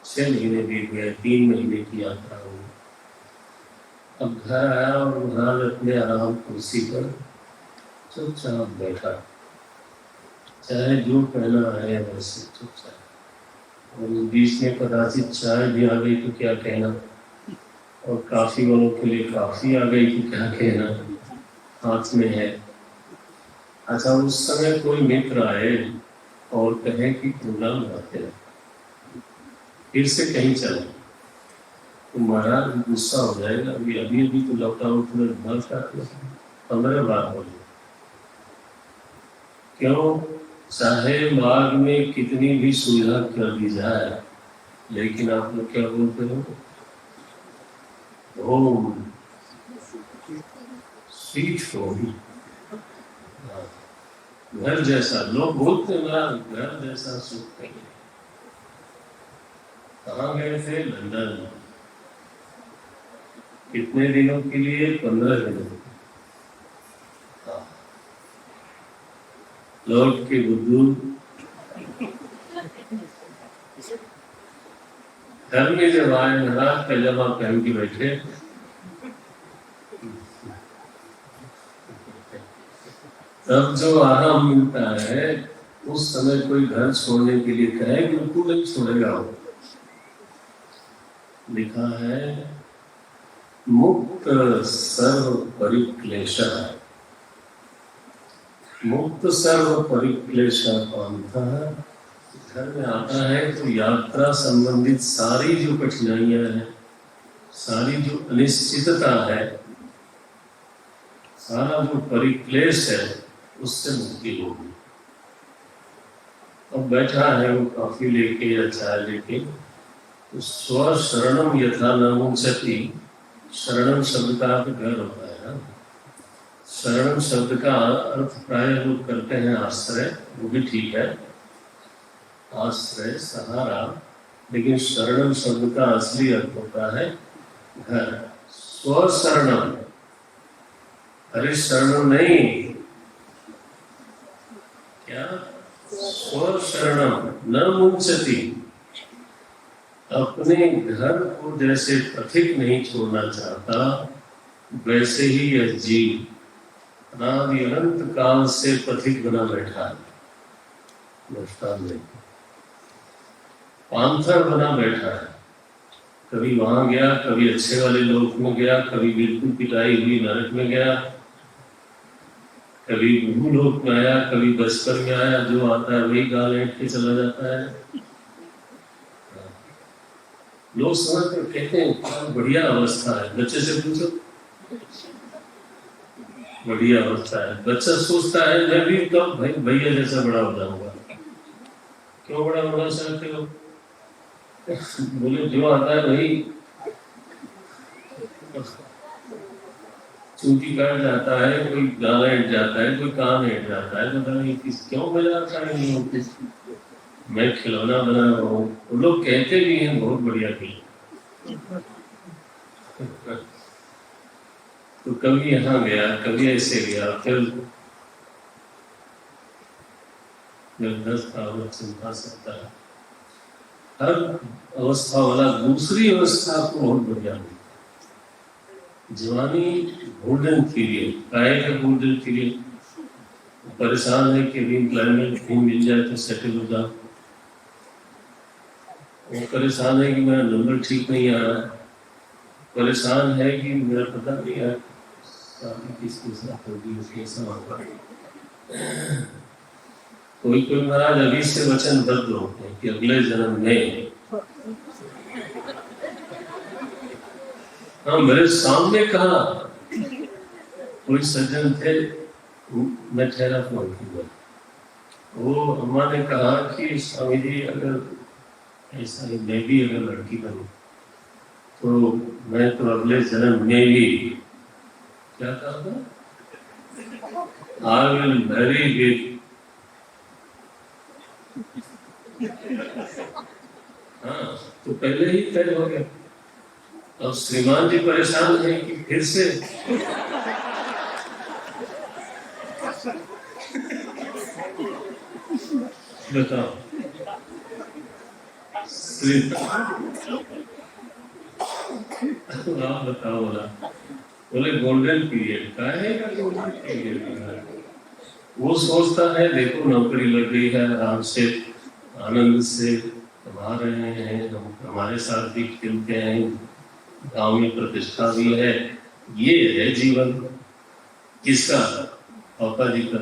6 महीने बीत गए, 3 महीने की यात्रा हुई। अब घर आया और वहां अपने आराम कुर्सी पर चुपचाप बैठा, चाहे जो कहना है वैसे चुपचाप। और बीच में कदाचित चाय भी आ गई तो क्या कहना, और काफी वालों के लिए काफी आ गई तो क्या कहना, हाथ में है। अच्छा, उस समय कोई मित्र आए और कहे कि प्रोग्राम आते हैं, फिर से कहीं चले, तो महाराज गुस्सा हो जाएगा। अभी अभी अभी तो लॉकडाउन में 15 बार हो गए। क्यों? चाहे बाग में कितनी भी सुविधा कर दी जाए, लेकिन आप लोग क्या बोलते हो, होम स्वीट होम, घर जैसा। लोग बोलते हैं घर जैसा सुख नहीं। कहाँ गए थे? लंदन। कितने दिनों के लिए? 15 दिनों। लौट के बुद्धू घर में जब आए, महाराज पैजामा पहन के बैठे, तब जो आराम मिलता है उस समय कोई घर छोड़ने के लिए कहे बिल्कुल नहीं छोड़ेगा। वो लिखा है मुक्त सर्व परिक्लेश, मुक्त सर्व परिक्लेश पांथा। घर में आता है तो यात्रा संबंधित सारी जो कठिनाइयां हैं, सारी जो अनिश्चितता है, सारा जो परिक्लेश है, उससे मुक्ति होगी। अब बैठा है वो कॉफी लेके या चाय लेके, तो स्व शरणम यथा न मुंचति। शरणम शब्द का अर्थ घर होता है ना। शरणम शब्द का अर्थ प्राय लोग करते हैं आश्रय, वो भी ठीक है, आश्रय सहारा, लेकिन शरणम शब्द का असली अर्थ होता है घर। स्व शरणम, अरे शरणम नहीं, क्या स्वशरणम न मुंचति, अपने घर को जैसे पथिक नहीं छोड़ना चाहता, वैसे ही यह जीव अनादि अनंत काल से पथिक बना बैठा है, पांथर बना बैठा है। कभी वहां गया, कभी अच्छे वाले लोक में गया, कभी बिल्कुल पिटाई हुई नरक में गया, कभी भूलोक में आया, कभी बचपन में आया, जो आता है वही गाल ऐंठ के चला जाता है। लोग समझ कर कहते हैं क्या बढ़िया अवस्था है, बच्चे से पूछो बढ़िया अवस्था है, बच्चा सोचता है मैं भी कब भाई भैया जैसा बड़ा हो जाऊंगा। क्यों बड़ा होना चाहते हो? बोले जो आता है वही चूंकि काट जाता है, कोई गाला हिट जाता है, कोई कान हिट जाता है, पता नहीं किस क्यों बजा है, मैं खिलौना बना रहा हूँ। वो लोग कहते भी हैं बहुत बढ़िया खिलौना। तो कभी यहाँ गया, कभी ऐसे गया, फिर जब 10 साल चिंता सकता है, हर अवस्था वाला दूसरी अवस्था को बहुत बढ़िया मिलता है। जवानी गोल्डन पीरियड, काय का गोल्डन पीरियड, परेशान है कि एम्प्लॉयमेंट कहीं मिल जाए तो सेटल हो जाओ, वो परेशान है कि मेरा नंबर ठीक नहीं आ रहा, परेशान है कि मेरा पता नहीं है शादी किसके साथ होगी, कैसा होगा। कोई कोई महाराज अभी से वचनबद्ध होते हैं कि अगले जन्म में, हाँ मेरे सामने कहा कोई सज्जन थे, मैं ठहरा फोन की, वो अम्मा ने कहा कि स्वामी जी अगर ऐसा ही मैं भी अगर लड़की बनूं तो मैं तो अगले जन्म में भी क्या कहा था, I will marry with, हाँ तो पहले ही तय हो गया। अब श्रीमान जी परेशान है कि फिर से बताओ, आप बताओ बोला, बोले गोल्डन पीरियड का है या गोल्डन पीरियड? वो सोचता है देखो नौकरी लग गई है, आराम से आनंद से कमा रहे हैं, हम हमारे साथ भी खेलते हैं, गांव में प्रतिष्ठा भी है, ये है जीवन। किसका? पापा जी का।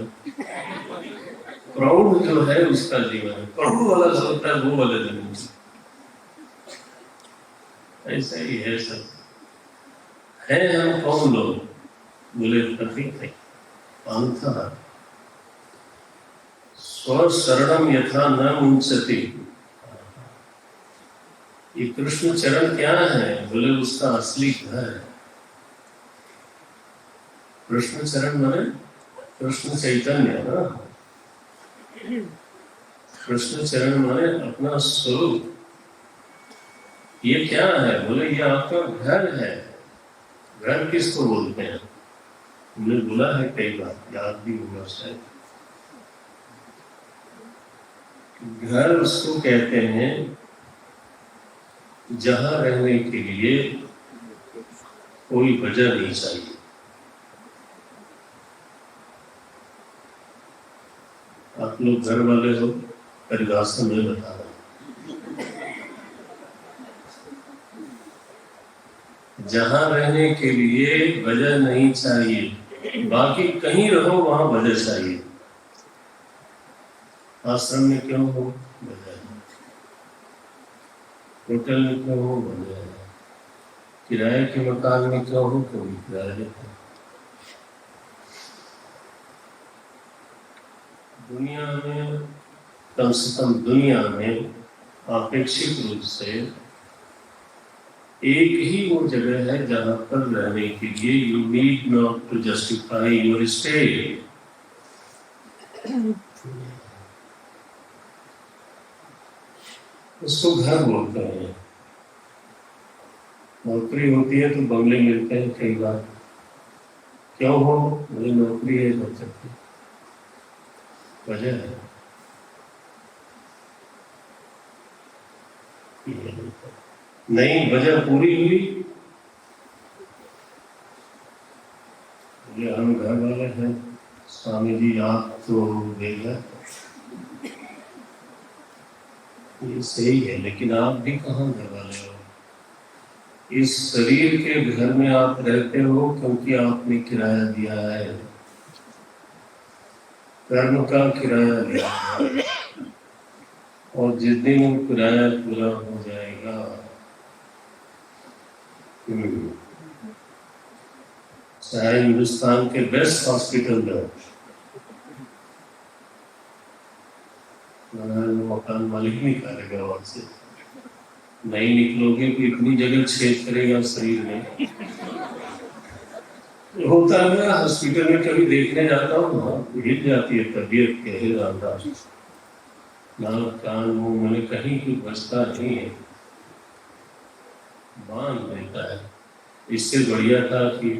प्रौढ़ जो है उसका जीवन है, प्रौढ़ वाला जो होता है वो वाला जीवन। ऐसा ही है सब। है हम कौन लोग? बोले प्रतीक थे, पांथा स्वशरणम यथा न मुंचति। ये कृष्ण चरण क्या है? बोले उसका असली घर है। कृष्ण चरण माने कृष्ण चैतन्य ना, कृष्ण चरण माने अपना स्वरूप। ये क्या है? बोले ये आपका घर है। घर किसको बोलते हैं? हमने बोला है कई बार, याद भी होगा शायद। घर उसको कहते हैं जहां रहने के लिए कोई वजह नहीं चाहिए। आप लोग घर वाले हो, परिभाषा में बता रहा हूं। जहां रहने के लिए वजह नहीं चाहिए, बाकी कहीं रहो वहां वजह चाहिए। आश्रम में क्यों हो? वजह है। होटल में क्यों हो? वजह है। किराए के मकान में क्यों हो? क्योंकि किराया देते। दुनिया में, कम से कम दुनिया में अपेक्षित रूप से एक ही वो जगह है जहां पर रहने के लिए you need not to justify your stay. उसको घर बोलते हैं। नौकरी होती है तो बंगले मिलते हैं कई बार। क्यों हो? मुझे नौकरी है, हो सकती वजह है। नहीं वजह पूरी हुई, ये हम घर वाले हैं, स्वामी जी आप तो देगा ये सही है, लेकिन आप भी कहाँ घर वाले हो? इस शरीर के घर में आप रहते हो क्योंकि आपने किराया दिया है, कर्म का किराया दिया है, और जिस दिन वो किराया पूरा हो जाएगा, चाहे हिंदुस्तान के बेस्ट हॉस्पिटल में मकान मालिक निकालेगा, वहां से नहीं निकलोगे तो इतनी जगह छेद करेगा शरीर में। होता है ना, हॉस्पिटल में कभी देखने जाता हूँ ना, हिल जाती है तबीयत के नाक कान मुंह में कहीं भी बचता नहीं है, बांध देता है। इससे बढ़िया था कि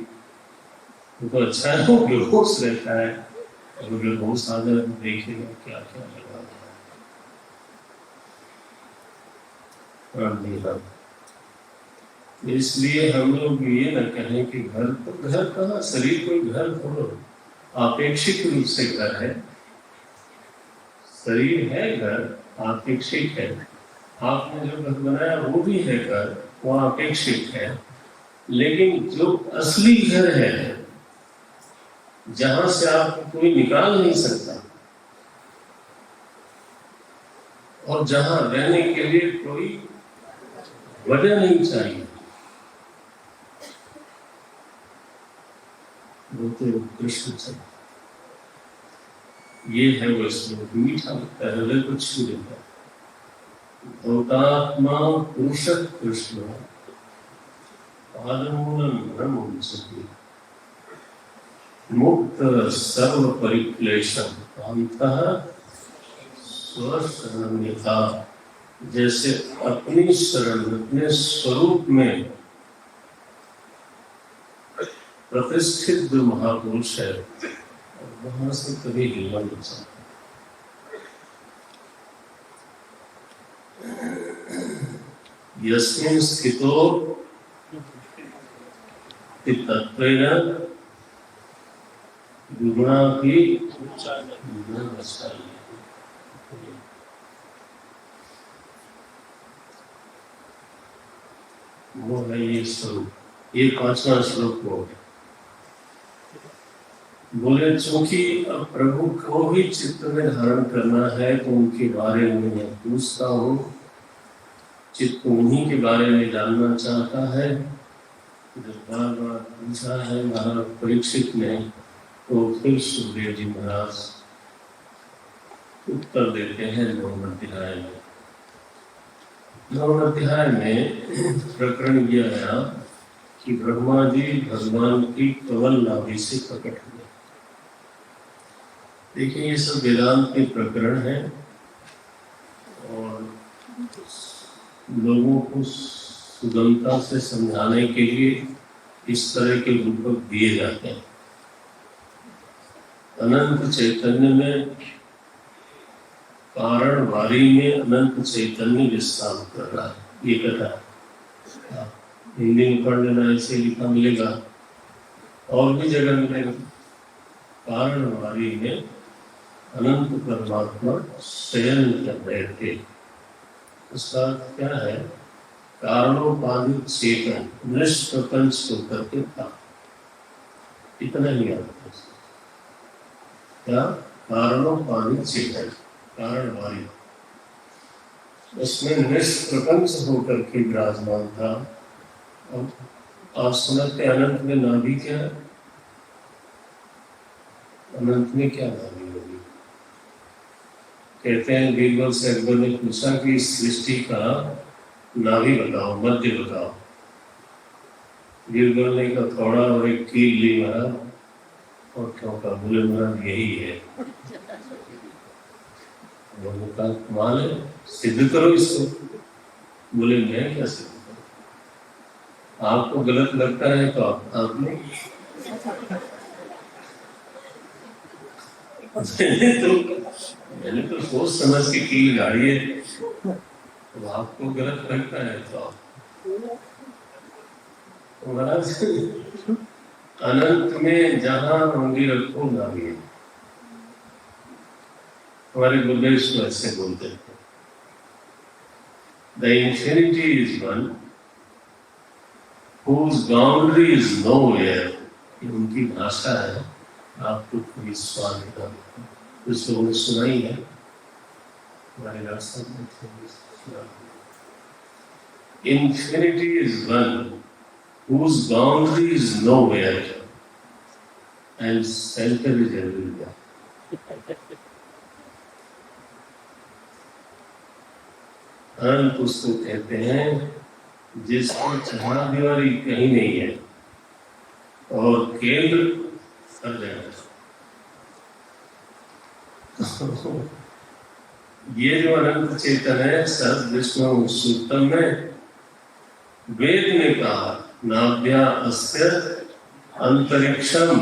तो अच्छा है वो बेहोश रहता है, और बेहोश आ जाए देखेगा क्या क्या लगा। इसलिए हम लोग ये न कहें कि घर, तो घर कहाँ, शरीर कोई घर थोड़ा, आपेक्षिक रूप से घर है, शरीर है घर, आपेक्षिक है। आपने जो घर बनाया वो भी है घर, वो अपेक्षित है, लेकिन जो असली घर है, जहां से आप कोई निकाल नहीं सकता, और जहां रहने के लिए कोई वजह नहीं चाहिए, वो तो कृष्ण चाहिए। ये है वो श्लोक, मीठा लगता है, हृदय को छू लेता है। भूतात्मा पुरुष कृष्ण पादमूलम न मुंसति, मुक्त सर्व परिक्लेशम अंतः स्वशरण यथा। जैसे अपनी शरण, अपने स्वरूप में प्रतिष्ठित जो महापुरुष है, वहां से कभी हिलना नहीं सकता। यस्मिन् स्थितो तत्त्वेन गुणा भी न बचाई। वो है ये स्वरूप, ये 5वां श्लोक को बोले, चूंकि अब प्रभु को भी चित्त में धारण करना है तो उनके बारे में मैं पूछता हूँ, चित्त उन्हीं के बारे में जानना चाहता है। जब बार बार पूछा है महाराज परीक्षित ने, तो फिर सुखदेव जी महाराज उत्तर देते हैं 9वें अध्याय में। 9वें अध्याय में प्रकरण यह आया कि ब्रह्मा जी भगवान की कवल नाभि से प्रकट हुए। देखिए ये सब वेदांत के प्रकरण हैं, और लोगों को सुगमता से समझाने के लिए इस तरह के रूपक दिए जाते हैं। अनंत चैतन्य में, कारण वारी में अनंत चैतन्य विश्राम कर रहा है, ये कथा हिंदी में पढ़ लेना, ऐसे लिखा मिलेगा, और भी जगह मिलेगा। कारण वारी में अनंत परमात्मा शयन कर रहे थे। उसका क्या है, कारणोपाधिक चेतन निष्प्रपंच होकर के था, इतना ही याद है। क्या कारणोपाधिक चेतन, कारण वारी, उसमें निष्प्रपंच होकर के विराजमान था। और आप समझते अनंत में नाभि क्या है? अनंत में क्या नाभि होगी? कहते हैं बीरबल से अकबर ने पूछा कि इस सृष्टि का नाभि बताओ, मध्य बताओ। बीरबल ने कहा थोड़ा और एक कील ली महाराज, और ठोका, बोले महाराज यही है। बोले कहा कमाल है, सिद्ध करो इसको। बोले मैं क्या सिद्ध करूं, आपको गलत लगता है तो आप नहीं। मैंने तो सोच समझ के कील गाड़ी है, तो आपको गलत लगता है तो महाराज अनंत में जहां होंगी रखो नाभी। हमारे गुरुदेव इसको ऐसे बोलते हैं, the infinity is one whose boundary is nowhere। ये उनकी भाषा है, आपको कोई स्वाद का उसको सुनाई है हमारे रास्ते में। Infinity is one whose boundary is nowhere and center is everywhere। अनंत उसको कहते हैं जिसकी चार दीवारी कहीं नहीं है और केंद्र हर जगह। ये जो अनंत चेतन है, सर्व विष्णु सूक्तम में वेद ने कहा नाभ्या अस्य अंतरिक्षम।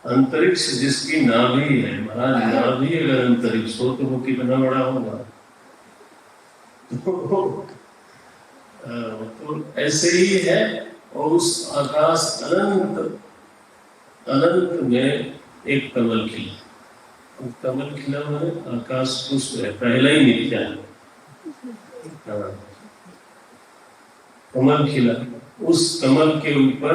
अंतरिक्ष जिसकी नाभि है, महाराज नाभि अगर अंतरिक्ष हो तो वो कितना बड़ा होगा। तो ऐसे ही है। और उस आकाश अनंत अनंत में एक कमल खिला। कमल खिला मैंने आकाश पुष्प है, पहला ही मिथ्या है। कमल खिला, उस कमल के ऊपर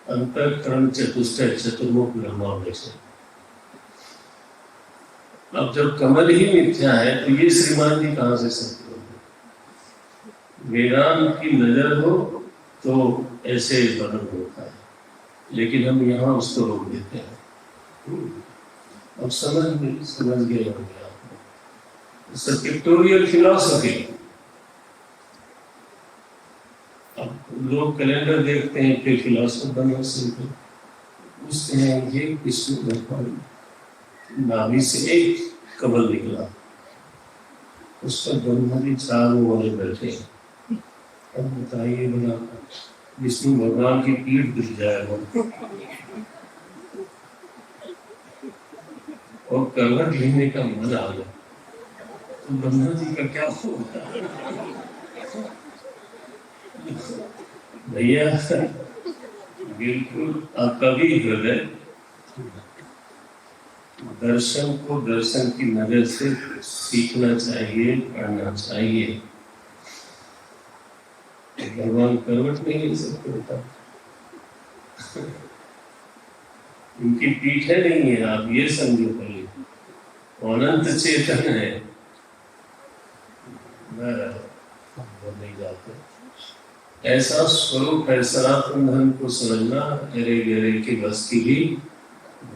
अंतःकरण चतुष्टय चतुर्मुख ब्रह्मा बैठे। अब जब कमल ही मिथ्या है तो ये श्रीमान जी कहां से सत्य होंगे। वेदांत की नजर हो तो ऐसे वर्णन होता है, लेकिन हम यहाँ उसको रोक देते हैं। अब समझ गए होंगे आप पिक्टोरियल फिलॉसफी। अब लोग कैलेंडर देखते हैं कि फिलॉसफर बनो सिंपल, पूछते हैं ये विष्णु भगवान नाभि से एक कमल निकला, उस पर ब्रह्मा जी चारों ओर बैठे। अब बताइए बना विष्णु भगवान की पीठ दिख जाएगा और करवट लेने का मन आ गया तो ब्रह्मा जी का क्या होगा। भैया बिल्कुल कवि हृदय दर्शन को दर्शन की नजर से सीखना चाहिए, पढ़ना चाहिए। भगवान करवट नहीं ले सकते होता, उनकी पीठे नहीं है, आप ये समझो पहले। अनंत चेतन है, नहीं जाते। ऐसा स्वरूप है, सनातन धर्म को समझना अरे गहरे के बस की भी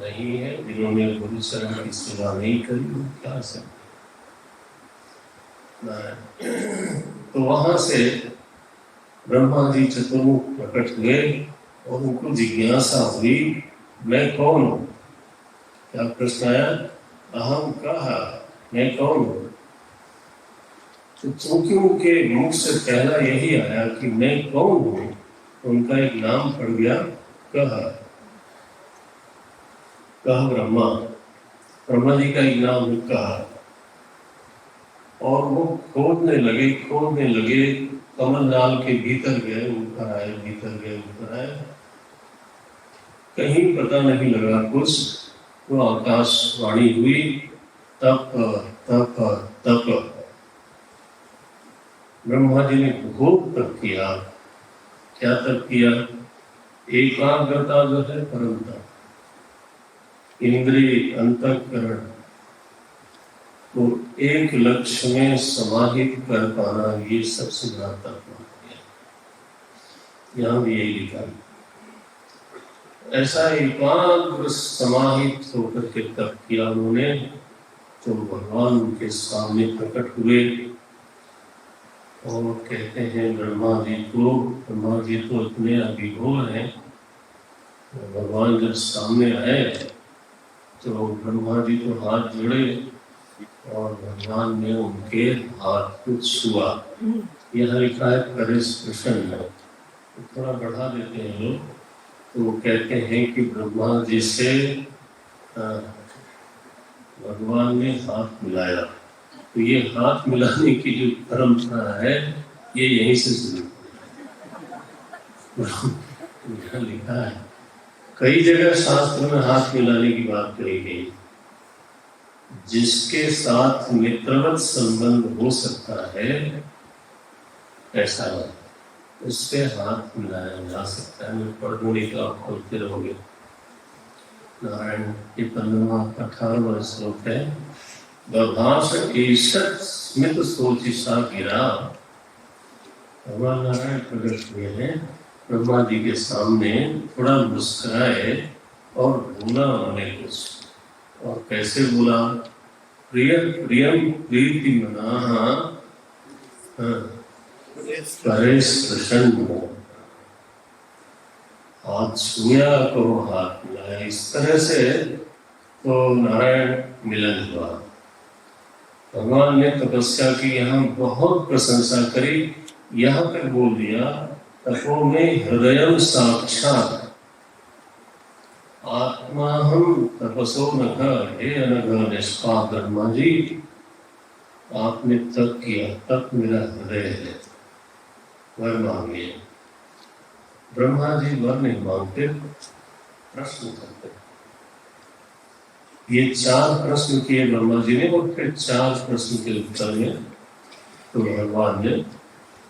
नहीं है। जिन्होंने गुरु शरण की सेवा नहीं करी वो क्या सकते। तो वहां से ब्रह्मा जी चतुर्मुख प्रकट हुए और उनको जिज्ञासा हुई मैं कौन हूँ। क्या प्रश्न आया, अहम कहा, मैं कौन हूँ। तो चूंकि उनके मुख से पहला यही आया कि मैं कौन हूँ, तो उनका एक नाम पड़ गया कहा। कहा ब्रह्मा, ब्रह्मा जी का एक नाम है कहा। और वो खोदने लगे कमल नाल के भीतर गए, ऊपर आए, भीतर गए, ऊपर आए, कहीं पता नहीं लगा कुछ। तो आकाशवाणी हुई तप तप तप। ब्रह्मा जी ने बहुत तप किया। क्या तप किया, एकाग्रता जो है परम तप, इंद्रिय अंतःकरण को एक लक्ष्य में समाहित कर पाना, ये सबसे बड़ा तप है। यहाँ भी यही लिखा, ऐसा एकाग्र समाहित होकर के तप किया उन्होंने। तो भगवान उनके सामने प्रकट हुए और कहते हैं ब्रह्मा जी तो इतने अभिभूत हैं। भगवान जब सामने आए तो ब्रह्मा जी तो हाथ जोड़े और भगवान ने उनके हाथ को छुआ। यह लिखा है परिस्पृशन, थोड़ा बढ़ा देते हैं लोग। तो वो कहते हैं कि ब्रह्मा जी से भगवान ने हाथ मिलाया तो ये हाथ मिलाने की जो परंपरा है ये यहीं से शुरू यहाँ लिखा है। कई जगह शास्त्र में हाथ मिलाने की बात कही गई। जिसके साथ मित्रवत संबंध हो सकता है ऐसा उससे हाथ मिलाया जा सकता है। मैं पढ़ दूंगी तो आप खोलते रहोगे। नारायण के 15वां श्लोक है। बभाष ईशत स्मित सोचिसा गिरा। भगवान नारायण प्रकट हुए हैं ब्रह्मा जी के सामने, थोड़ा मुस्कुराए और बोला उन्हें कुछ। और कैसे बोला? प्रिय प्रियम प्रीति मना परेश प्रसन्न हो। हाथ छुआ करो, हाथ मिलाया। इस तरह से तो नारायण मिलन हुआ। भगवान ने तपस्या की, यहाँ बहुत प्रशंसा करी। यहाँ पे बोल दिया तपो में हृदय साक्षात आत्मा हम तपसो नख। हे अनघ निष्पा ब्रह्मा जी, आपने तप किया, तप मेरा हृदय है। वर मांगिए। ब्रह्मा जी वर नहीं मांगते, प्रश्न करते। ये 4 प्रश्न किए ब्रह्मा जी ने, और फिर 4 प्रश्न के उत्तर में तो भगवान ने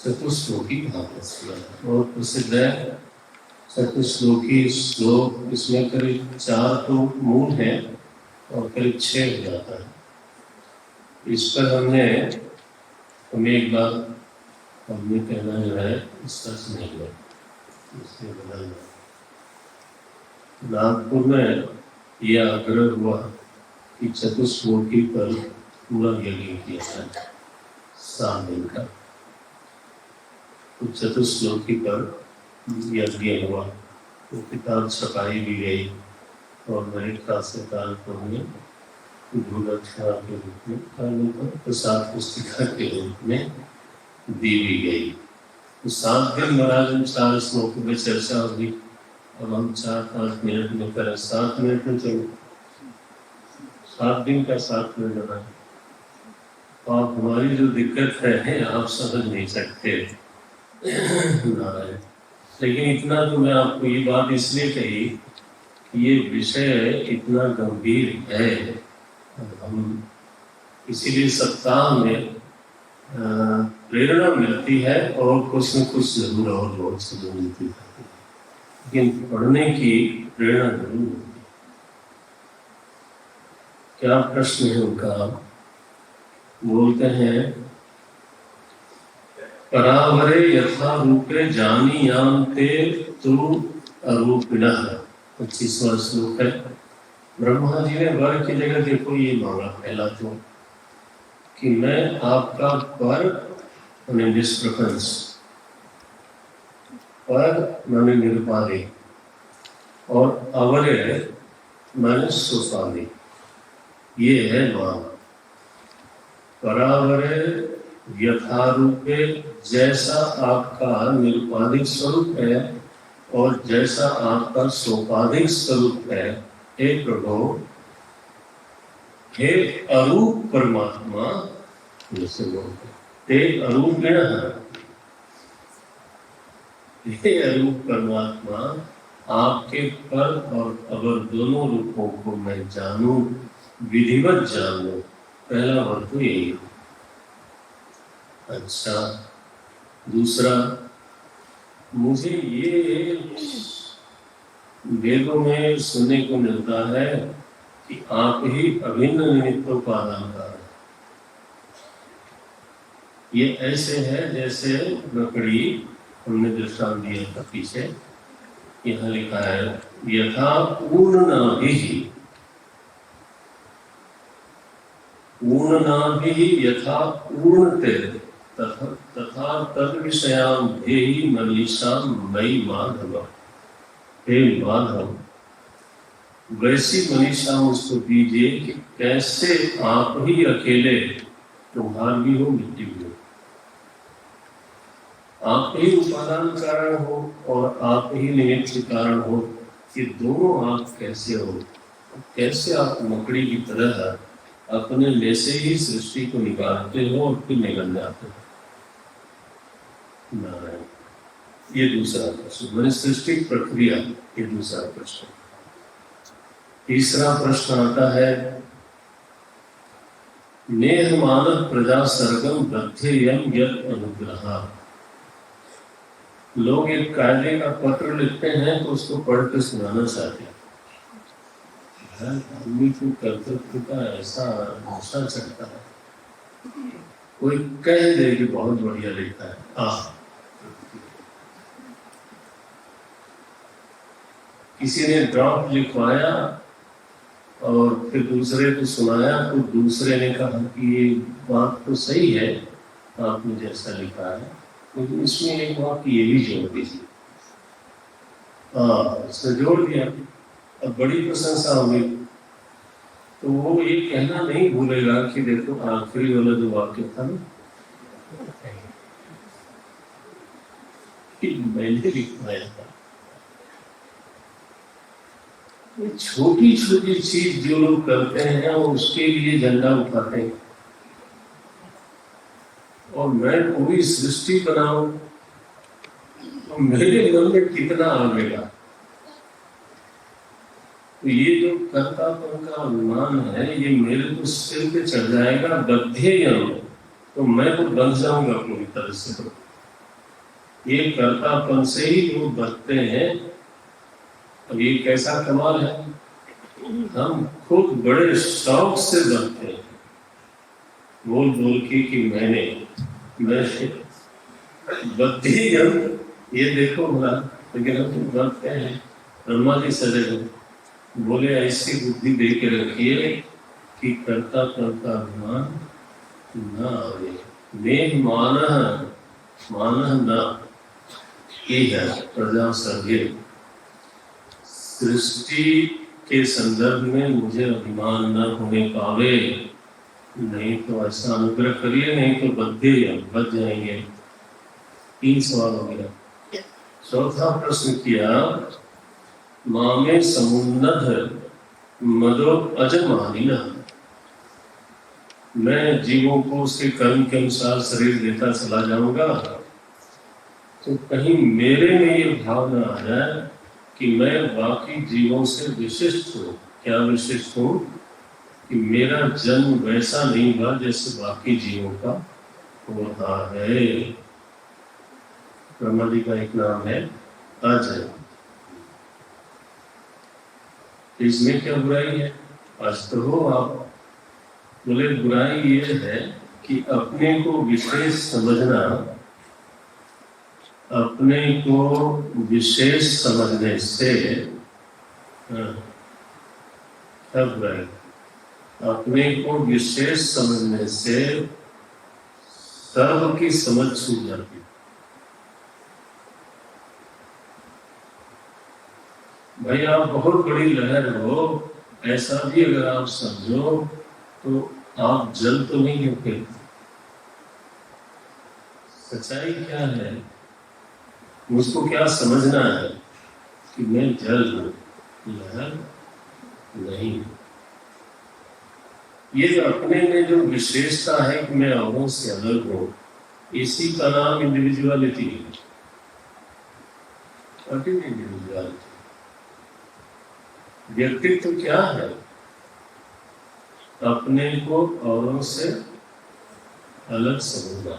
चतुश्लोकी भागवत सुना। और प्रसिद्ध है चतुश्लोकी श्लोक। इसमें करीब 4 तो मूल है और करीब 6 हो जाता है। इस पर हमें एक बात हमने कहना जो है सच नहीं है, इसलिए बदलना। नागपुर में यह आग्रह हुआ कि चतुश्लोकी पर पूरा यज्ञ किया जाए 7 दिन का। तो चतुश्लोकी पर यज्ञ हुआ, तो किताब छपाई भी गई और मेरे शास्त्रकार को हमें गुरुदक्षिणा के रूप में प्रसाद पुस्तिका के रूप में दी भी गई। तो 7 दिन महाराज 4 श्लोकों में चर्चा होगी। अब हम 4-5 मिनट में करें, 7 मिनट में चलो। 7 दिन का 7 मिनट है। आप हमारी जो दिक्कत है आप समझ नहीं सकते नारायण। लेकिन इतना तो मैं आपको ये बात इसलिए कही कि ये विषय इतना गंभीर है। हम इसीलिए सप्ताह में प्रेरणा मिलती है और कुछ न कुछ जरूर और बहुत सी मिलती है, लेकिन पढ़ने की प्रेरणा जरूर मिलती है। क्या प्रश्न है उनका? बोलते हैं परावरे यथा रूपे जानी यान्ते तु अरूपिणः। 25वां श्लोक है। ब्रह्मा जी ने वर की जगह देखो ये मांगा पहला तो कि मैं आपका पर मैंने निष्प्रपंच, पर मैंने निरुपाधि और अवरे मैंने सुपाधि। ये है मांग। परावरे यथारूपे, जैसा आपका निरुपाधिक स्वरूप है और जैसा आपका सोपाधिक स्वरूप है, हे प्रभु, हे अरूप परमात्मा, जैसे बोलते ते अरूपिण, हे अरूप परमात्मा, आपके पर और अवर दोनों रूपों को मैं जानूं, विधिवत जानूं। पहला वर्ग तो यही है। अच्छा, दूसरा, मुझे ये वेदों में सुनने को मिलता है कि आप ही अभिन्न निमित्तोपादानकार हैं। ये ऐसे है जैसे लकड़ी, हमने दृष्टांत दिया था पीछे, यहाँ लिखा है यथा ऊर्णनाभिः, ऊर्णनाभिः यथा ऊर्णते तथा तद विषयां धेहि मनीषां मयि माधव। हे माधव, वैसी मनीषा मुझको दीजिए कि कैसे आप ही अकेले तुम्हार भी हो, मिट्टी भी हो, आप ही उपादान कारण हो और आप ही निमित्त कारण हो। ये दोनों आप कैसे हो? कैसे आप मकड़ी की तरह अपने में से ही सृष्टि को निकालते हो और फिर निकल जाते हो। नारायण। ये दूसरा प्रश्न, मैंने सृष्टि प्रक्रिया, ये दूसरा प्रश्न। तीसरा प्रश्न आता है, नेह मानव प्रजा सर्गम बद्धेयम यत् अनुग्रह। लोग एक कायदे का पत्र लिखते हैं तो उसको पढ़ के सुनाना चाहते हैं। आदमी को कर्तव्य का ऐसा नशा चढ़ता है, कोई कह दे कि बहुत बढ़िया लिखा है, किसी ने ड्रॉप लिखवाया और फिर दूसरे को सुनाया तो दूसरे ने कहा कि ये बात तो सही है आपने जैसा लिखा है, लेकिन इसमें एक बात ये भी जोड़ दीजिए। इसने जोड़ दिया, अब बड़ी प्रशंसा हो गई। तो वो ये कहना नहीं भूलेगा कि देखो आखिरी वाला जो वाक्य था ना, मैंने लिखवाया था। छोटी छोटी चीज जो लोग करते हैं वो उसके लिए झंडा उठाते हैं, और मैं पूरी सृष्टि बनाऊं तो मेरे मन में कितना आवेगा। तो ये जो कर्तापन का अभिमान है ये मेरे को सिर पे चढ़ जाएगा, बद्धेयम, तो मैं तो बंध जाऊंगा पूरी तरह से। ये कर्तापन से ही लोग बधते हैं। अब ये कैसा कमाल है, हम खुद बड़े शौक से बधते हैं, बोल बोल के कि मैं बद्धेयम, ये देखो भला, लेकिन हम तो बधते हैं। ब्रह्मा जी सजे बोले ऐसी बुद्धि दे के रखिए कि करता करता अभिमान न आवे। नेह मानह न, ये है प्रजा सर्गे। सृष्टि के संदर्भ में मुझे अभिमान न होने पावे, नहीं तो ऐसा अनुग्रह करिए, नहीं तो बच जाएंगे। 3 सवाल हो गया। चौथा प्रश्न किया, मामे समुन्नत मदो अजमानिना, मैं जीवों को उसके कर्म के अनुसार शरीर देता चला जाऊंगा तो कहीं मेरे में ये भाव न आ जाए कि मैं बाकी जीवों से विशिष्ट हूँ। क्या विशिष्ट हूँ कि मेरा जन्म वैसा नहीं हुआ जैसे बाकी जीवों का होता है। ब्रह्मा जी का एक नाम है अजय। इसमें क्या बुराई है? आज तो हो आप बोले, बुराई ये है कि अपने को विशेष समझना, अपने को विशेष समझने से क्या बुराई? अपने को विशेष समझने से सर्व की समझ छूट जाती है। भाई आप बहुत बड़ी लहर हो, ऐसा भी अगर आप समझो तो आप जल तो नहीं हो। फिर सच्चाई क्या है? मुझको क्या समझना है कि मैं जल हूं, लहर नहीं। ये जो अपने में जो विशेषता है कि मैं औरों से अलग हूं, इसी का नाम इंडिविजुअलिटी है। इंडिविजुअलिटी, व्यक्तित्व क्या है? अपने को औरों से अलग समझना।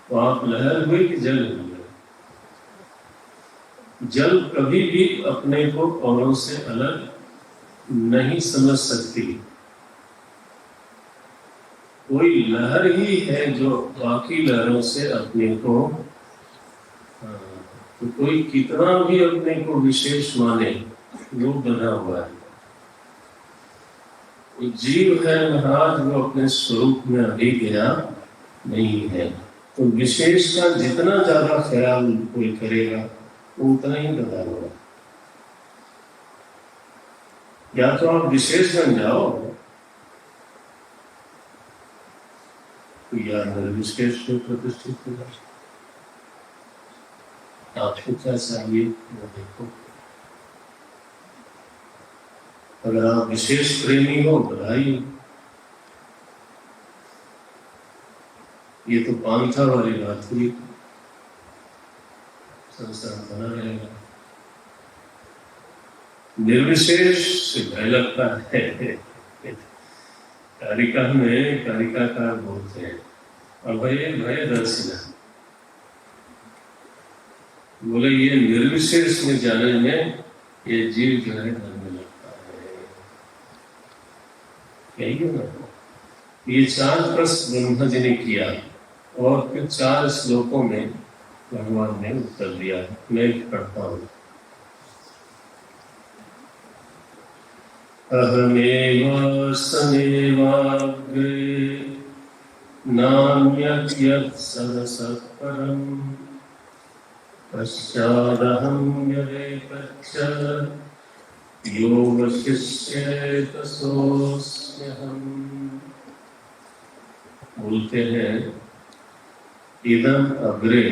तो आप लहर हुए कि जल हुए? जल कभी भी अपने को औरों से अलग नहीं समझ सकती। कोई लहर ही है जो बाकी लहरों से अपने को, तो कोई कितना भी अपने को विशेष माने, वो बना हुआ है। जीव है महाराज, वो अपने स्वरूप में अभी गया नहीं है। तो विशेष का जितना ज्यादा ख्याल कोई करेगा वो उतना ही बड़ा होगा। या तो आप विशेष बन जाओ, तो या निर्विशेष को प्रतिष्ठित हो जाओ। आपको क्या चाहिए वो देखो। अगर आप विशेष प्रेमी हो बधाई। ये तो पांथा वाली बात हुई, संसार बना रहेगा। निर्विशेष से भय लगता है। कारिका में कारिकाकार बोलते हैं अभय भय दर्शिना, बोले ये निर्विशेष में जाने में ये जीव जो है धन में लगता है। यही है ना। ये 4 प्रश्न ब्रह्मा जी ने किया और फिर 4 श्लोकों में भगवान ने उत्तर दिया। मैं पढ़ता हूँ। अहमेव समेवाग्रे नान्यत् यत् सदसत्परम् पश्चादहं यदेतच्च यो वशिष्येत सोऽस्म्यहम्। बोलते हैं इदम अग्रे,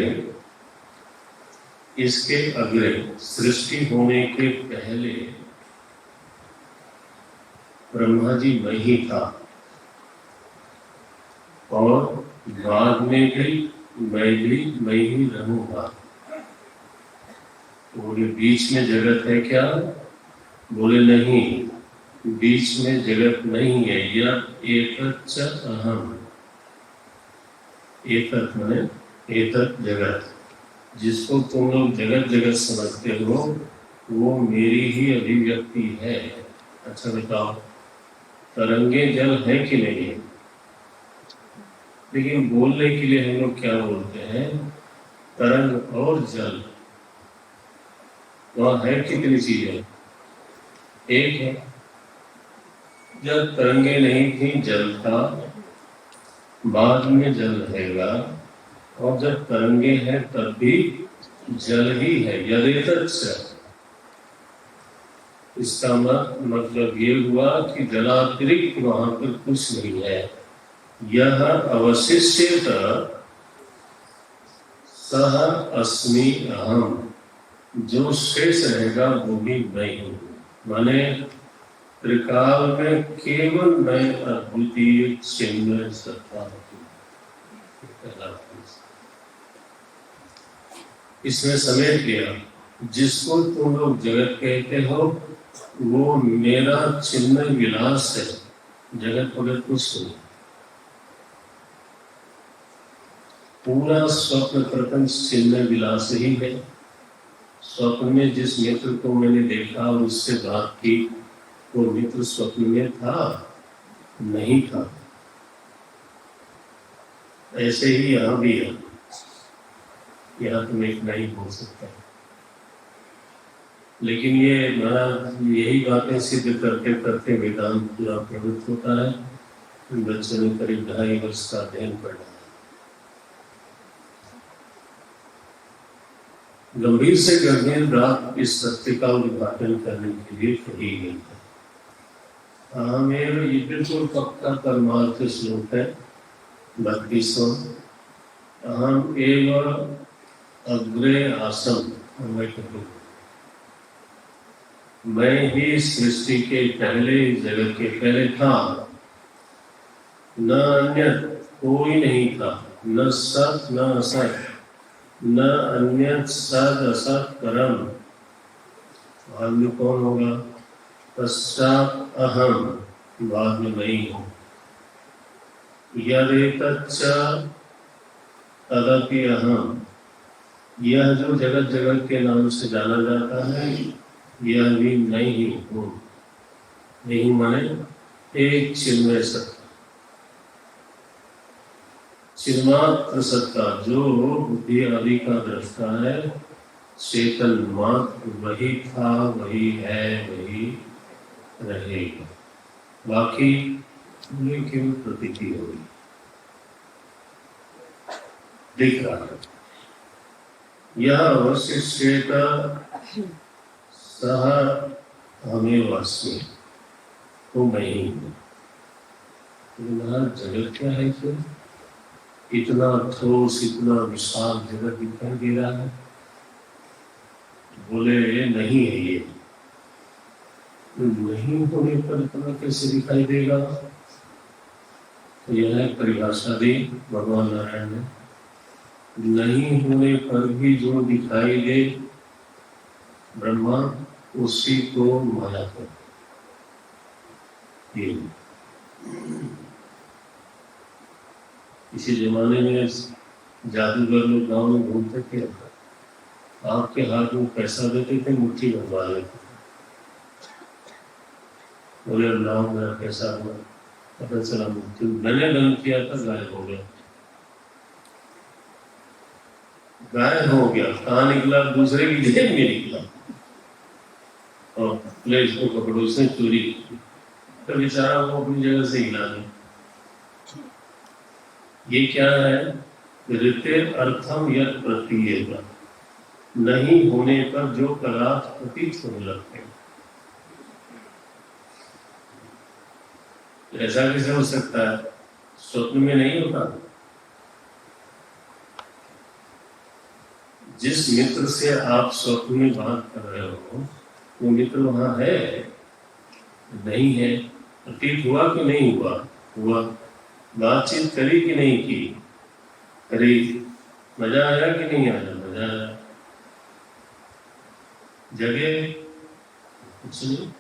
इसके अग्रे सृष्टि होने के पहले ब्रह्मा जी मैं ही था और बाद में भी मैं ही रहूंगा। बोले बीच में जगत है क्या? बोले नहीं, बीच में जगत नहीं है। यह एकच्च अहम, एकत माने एकत जगत, जिसको तुम लोग जगत जगत समझते हो वो मेरी ही अभिव्यक्ति है। अच्छा बताओ, तरंगे जल है कि नहीं है? लेकिन बोलने के लिए हम लोग क्या बोलते हैं? तरंग और जल। वहां है कितनी चीजें? एक है। जब तरंगे नहीं थी जल था, बाद में जल रहेगा, और जब तरंगे हैं तब भी जल ही है। यदेतच्च, इसका मतलब ये हुआ कि जलातिरिक्त वहां पर कुछ नहीं है। यह अवशिष्यत सह अस्मि अहम, जो शेष रहेगा वो भी मैं हूँ। माने त्रिकाल में केवल मैं अद्वितीय चिन्मय सत्ता हूँ। इसमें समेट लिया, जिसको तुम लोग जगत कहते हो वो मेरा चिन्मय विलास है। जगत वगैरह कुछ नहीं, पूरा स्वप्न प्रपंच चिन्मय विलास ही है। स्वप्न में जिस मित्र को मैंने देखा और उससे बात की, वो मित्र स्वप्न में था? नहीं था। ऐसे ही यहाँ भी है। यहाँ तो एक नहीं हो सकता, लेकिन ये महाराज यही बातें सिद्ध करते करते वेदांत पूरा प्रवृत्त होता है। बच्चों ने करीब 2.5 वर्ष का अध्ययन पढ़ा। गंभीर से गंभीर बात इस सत्य का उद्घाटन करने के लिए कही गई है। हमें ये बिल्कुल पक्का परमार्थ श्लोक है 32वां। अहम एव अग्रे आसम, मैं ही सृष्टि के पहले, जगत के पहले था। न अन्य कोई नहीं था, न सत न असत, न अन्य सद असत परम। बाद में कौन होगा? पश्चात अहम, बाद में मैं ही हूँ। यदेतच्च तदपि अहम, यह जो जगत जगत के नाम से जाना जाता है यह भी मैं ही हूँ। नहीं माने एक चिन्मय सत्ता, चिन्मात्र सत्ता, जो बुद्धि आदि का दृष्टा है। चेतन मात्र वही था, वही है, वही रहेगा। बाकी केवल प्रतीति होगी, दिख रहा है। यह अवशिष्येत सह अहमेव अस्मि, तो मैं ही हूँ। जगत क्या है? फिर इतना ठोस, इतना विशाल जगत दिखाई दे रहा है। बोले नहीं है ये, नहीं होने पर इतना कैसे दिखाई देगा? तो यह परिभाषा दी भगवान नारायण ने। नहीं होने पर भी जो दिखाई दे ब्रह्मा, उसी को माया को। इसी जमाने में जादूगर लोग गांव में घूमते थे, आपके हाथ में पैसा देते थे, मुट्ठी भरवा लेते थे। बोले लाओ मेरा पैसा हुआ, पता चला मुट्ठी मैंने बंद किया था, गायब हो गया। गायब हो गया, कहाँ निकला? दूसरे की जेब में निकला और पुलिस को पकड़ो, उसने चोरी की। तो बेचारा वो अपनी जगह से हिला नहीं। ये क्या है? ऋते अर्थम यद प्रतीयेत, नहीं होने पर जो पदार्थ प्रतीत होने लगते हैं। ऐसा कैसे हो सकता है? स्वप्न में नहीं होता। जिस मित्र से आप स्वप्न में बात कर रहे हो, वो मित्र वहां है? नहीं है। प्रतीत हुआ कि नहीं हुआ? हुआ। बातचीत करी कि नहीं की? करी। मजा आया कि नहीं आया? मजा आया। जगे कुछ नहीं।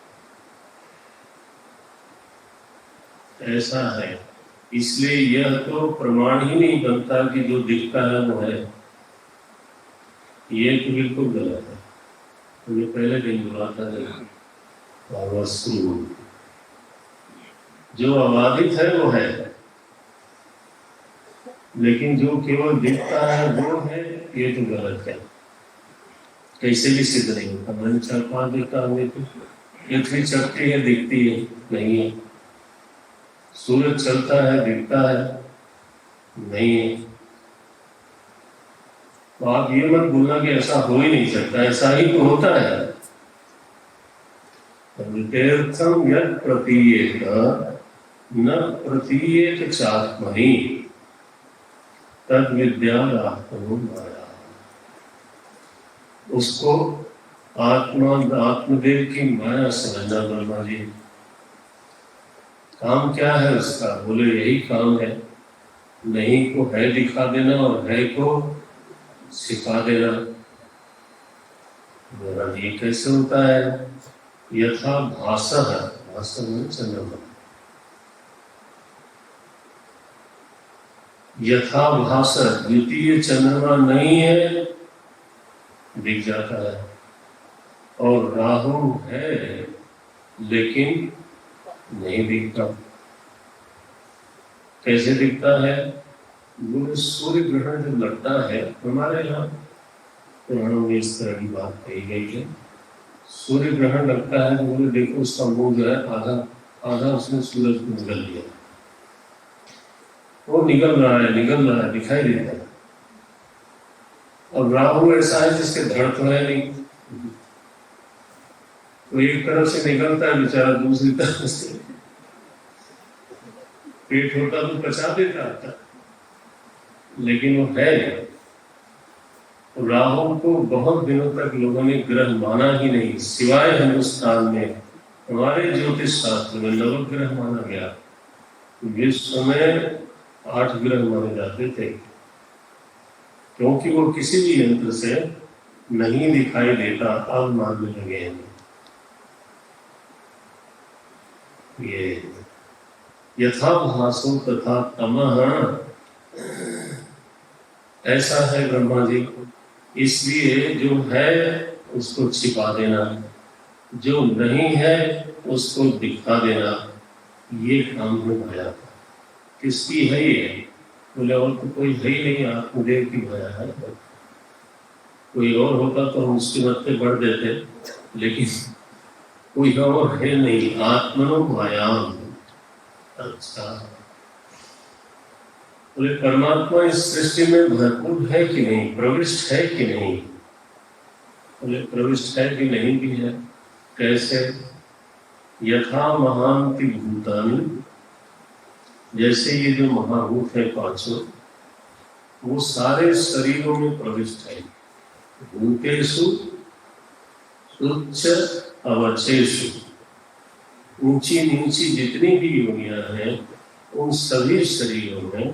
ऐसा है। इसलिए यह तो प्रमाण ही नहीं बनता कि जो दिखता है वो है। ये तो बिल्कुल गलत है। तो ये पहले दिन बोला था, जो अबाधित है वो है, लेकिन जो केवल दिखता है वो है, ये तो गलत है। कैसे भी सिद्ध नहीं होता। मैंने 4-5 देखा हमने, पृथ्वी चलती है दिखती है नहीं है, सूरज चलता है दिखता है नहीं है। तो आप ये मत बोलना कि ऐसा हो ही नहीं सकता, ऐसा ही तो होता है। तीर्थम यद प्रतीयेत न प्रतीयेत चात्मनि तद विद्यात्मनो माया। उसको आत्मदेव की माया समझना। ब्रह्मा जी काम क्या है उसका? बोले यही काम है, नहीं को है दिखा देना और है को सिखा देना। ये कैसे होता है? यथा भासः, भासः में चंद्रमा, यथा भासः द्वितीय चंद्रमा नहीं है, दिख जाता है। और राहु है लेकिन नहीं दिखता। कैसे दिखता है? वो सूर्य ग्रहण जब लगता है, हमारे यहाँ पुराणों में इस तरह की बात कही गई है। सूर्य ग्रहण लगता है तो बोले देखो उसका मुंह जो है आधा आधा उसने सूरज को निगल लिया, वो निगल रहा है, दिखाई देता है। और राहु ऐसा है जिसके धड़ तो है नहीं, तो एक तरफ से निकलता है बेचारा, दूसरी तरफ से पेट होता तो पचा देता था, लेकिन वो है। राहु को बहुत दिनों तक लोगों ने ग्रह माना ही नहीं, सिवाय हिंदुस्तान में हमारे ज्योतिष शास्त्र में नवग्रह माना गया। विश्व में 8 ग्रह माने जाते थे, क्योंकि वो किसी भी यंत्र से नहीं दिखाई देता, अब मानने लगे हैं। ये यथा भासो तथा तमः, ऐसा है ब्रह्मा जी। इसलिए जो है उसको छिपा देना, जो नहीं है उसको दिखा देना, ये काम हो माया। किसकी है ये? बोले और तो कोई है ही नहीं, आत्मदेव की माया है। कोई और होता तो हम उसकी मत पे बढ़ देते, लेकिन कोई और है नहीं। आत्मनो मायाम। अच्छा, बोले परमात्मा इस सृष्टि में भरपूर है कि नहीं, प्रविष्ट है कि नहीं? बोले प्रविष्ट है कि नहीं भी है। कैसे? यथा महांति भूतानि, जैसे ये जो महाभूत है 5, वो सारे शरीरों में प्रविष्ट है। भूतेषु उच्च अवचेषु, ऊंची नीची जितनी भी योनियां हैं उन सभी शरीरों में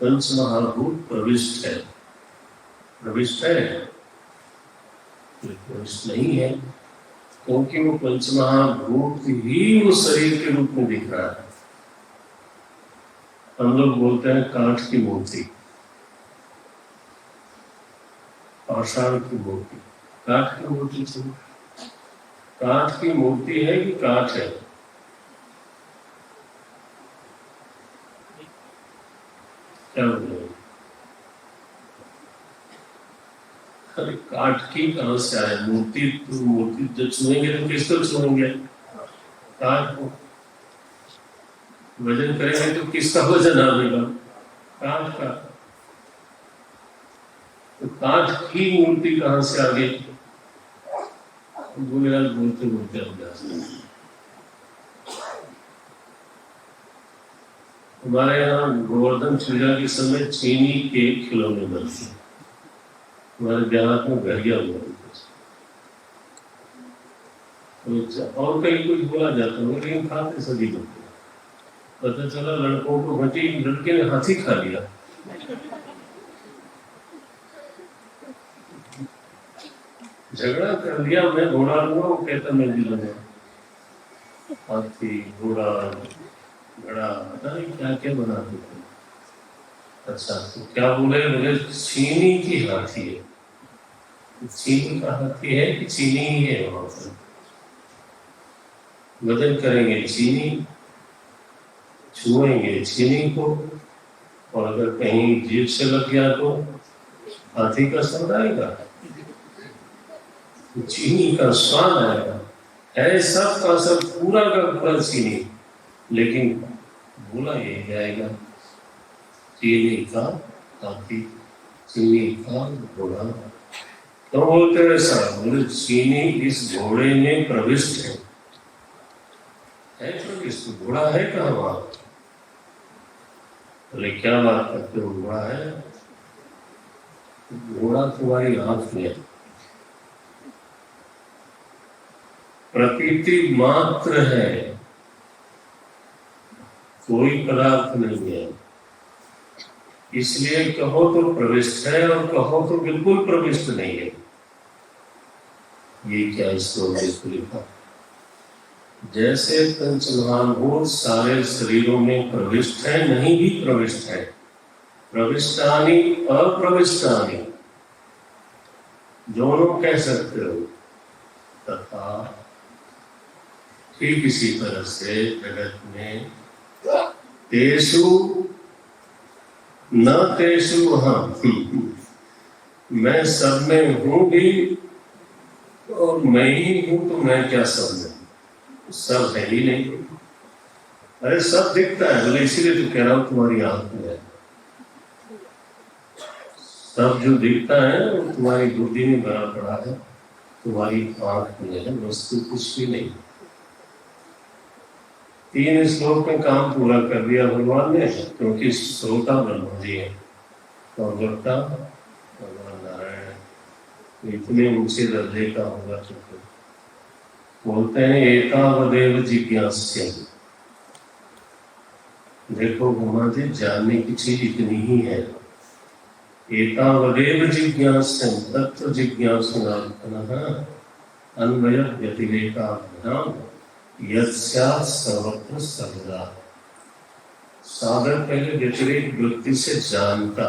पंच महाभूत प्रविष्ट है। प्रविष्ट है, प्रविष्ट नहीं है, क्योंकि वो पंच महाभूत ही वो शरीर के रूप में दिख रहा है। हम लोग बोलते हैं काठ की मूर्ति, पाषाण की मूर्ति। काठ की मूर्ति थी, काठ की मूर्ति है कि काठ है? क्या बोले? अरे काठ की कहां से आए? मूर्ति तो मूर्ति जब छुएंगे तो किसको छुएंगे? काठ को। वजन करेंगे तो किसका वजन आएगा? काठ का। तो काठ की मूर्ति कहां से आ गई? बोलते बोलते अभ्यास। हमारे यहाँ गोवर्धन पूजा के समय चीनी के खिलौने बनते हैं। हमारे देहात में घड़िया बोलते, और कहीं कुछ बोला जाता है, लेकिन खाते सभी लोग। पता चला लड़कों को घटी, लड़के ने हाथी खा लिया। झगड़ा कर लिया, मैं घोड़ा लूंगा, वो कहता मैं भी लूंगा। हाथी, घोड़ा, घड़ा, पता नहीं क्या क्या बनाते थे। अच्छा, तो क्या बोले? बोले चीनी की हाथी है। चीनी का हाथी है कि चीनी ही है? वहां पर वजन करेंगे चीनी, छुएंगे चीनी को, और अगर कहीं जीभ से लग गया तो हाथी का स्वाद आएगा, चीनी का स्वाद आएगा। है सब का सब, पूरा का पूरा चीनी, लेकिन बोला ये जाएगा चीनी का हाथी, चीनी का घोड़ा। तो बोलते हैं साहब, बोले चीनी इस घोड़े में प्रविष्ट है प्रविष्ट। घोड़ा है कहाँ वहां? बोले क्या बात करते हो, घोड़ा है? घोड़ा तुम्हारी आंख में, प्रकृति मात्र है, कोई पदार्थ नहीं है। इसलिए कहो तो प्रविष्ट है और कहो तो बिल्कुल प्रविष्ट नहीं है। ये क्या श्लोक लिखा? जैसे पंचमहाभूत सारे शरीरों में प्रविष्ट है, नहीं भी प्रविष्ट है, प्रविष्टानि अप्रविष्टानि दोनों कह सकते हो। तथा ठीक इसी तरह से जगत में तेषु न तेषु हम, मैं सब में हूं भी और मैं ही हूं, तो मैं क्या सब में? सब है ही नहीं। अरे सब दिखता है, बोले इसीलिए तो कह रहा हूं तुम्हारी आंख में है। सब जो दिखता है वो तुम्हारी बुद्धि में भरा पड़ा है, तुम्हारी आंख में है, वस्तु कुछ भी नहीं। 3 श्लोक में काम पूरा कर दिया भगवान ने, क्योंकि श्रोता ब्रह्मा जी है और वक्ता भगवान नारायण, इतने ऊंचे दर्जे का होगा। चुके बोलते हैं एतावदेव जिज्ञास्य। देखो ब्रह्मा जी, जानने की चीज इतनी ही है। एतावदेव जिज्ञास्य तत्व जिज्ञासुनात्मनः अन्वय व्यतिरेकाभ्याम यस्यात् सर्वत्र सर्वदा। साधक पहले व्यतिरेक वृत्ति से जानता।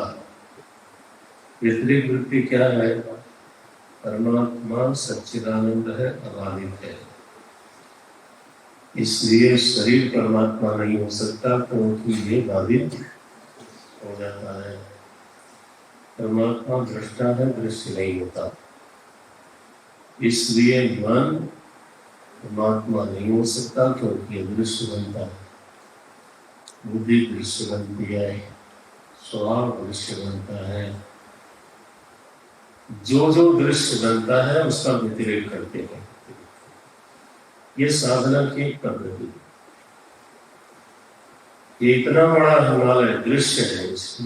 व्यतिरेक वृत्ति क्या है? परमात्मा सच्चिदानंद है, अबाधित है, इसलिए शरीर परमात्मा नहीं हो सकता, क्योंकि ये बाधित हो जाता है। परमात्मा दृष्टा है, दृश्य नहीं होता, इसलिए मन परमात्मा नहीं हो सकता, क्योंकि दृश्य बनता है। बुद्धि दृश्य बनती है, स्वभाव दृश्य बनता है, जो जो दृश्य बनता है उसका व्यतिरेक करते हैं। ये साधना की पद्धति। ये इतना बड़ा हिमालय दृश्य है, इसकी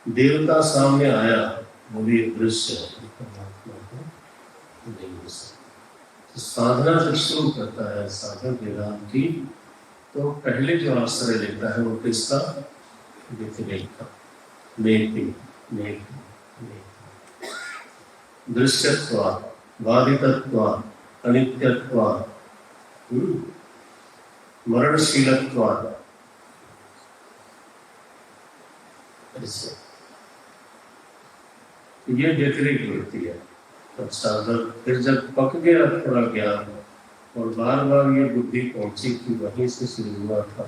देवता सामने आया, बोलिए दृश्य है, परमात्मा को नहीं हो सकता। साधना जब शुरू करता है साधक वेदांत की, तो पहले जो आश्रय लेता है वो किसका? व्यतिरेक का। नेति नेति नेति दृश्यत्वात्, बाधितत्वात्, अनित्यत्वात्, मरणशीलत्वात्, ऐसे ये व्यतिरेक वृत्ति है। तब साधक फिर जब पक गया थोड़ा ज्ञान और बार बार ये बुद्धि पहुंची कि वहीं से शुरू हुआ था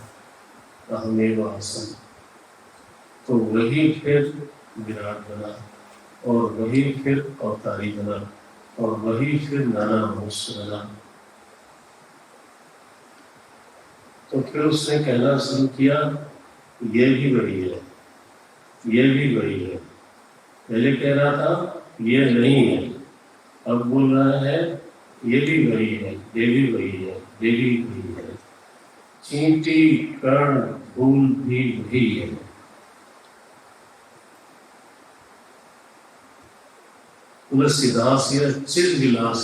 अहमेव आसम, तो वही फिर विराट बना और वही फिर अवतारी बना और वही फिर नाना मनुष्य बना। तो फिर उसने कहना शुरू किया ये भी वही है, ये भी वही है। पहले कह रहा था ये नहीं है, अब बोल रहा है ये भी वही है, ये भी वही है, ये भी वही है। चींटी कर्ण धूल भी वही है। तुलसीदास ये चिर विलास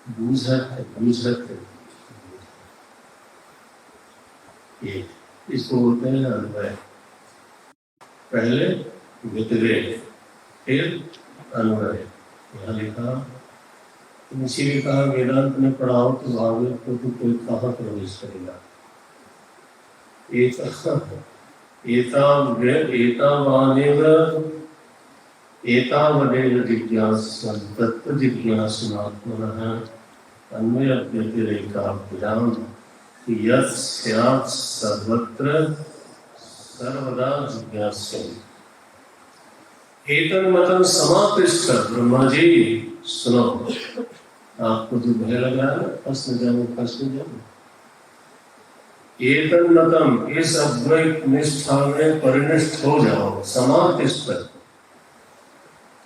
बूझत ये इसको बोलते हैं अन्वय। पहले व्यतिरेक फिर अन्वय। यहाँ लिखा, इसीलिए कहा वेदांत में पढ़ाओ तो भागवत को तो कोई कहाँ प्रवेश करेगा। एतावदेव जिज्ञासा तत्व जिज्ञासुनात्मनः अन्वय व्यतिरेकाभ्याम यत् स्यात् सर्वत्र सर्वदा जिज्ञास्य। एतन्मतं समापृष्ट। ब्रह्मा जी सुनो, आपको जो भय लगा है फंस जाओ। एतन्मतं, इस अद्वैत निष्ठा में परिनिष्ठ हो जाओ। समापृष्ट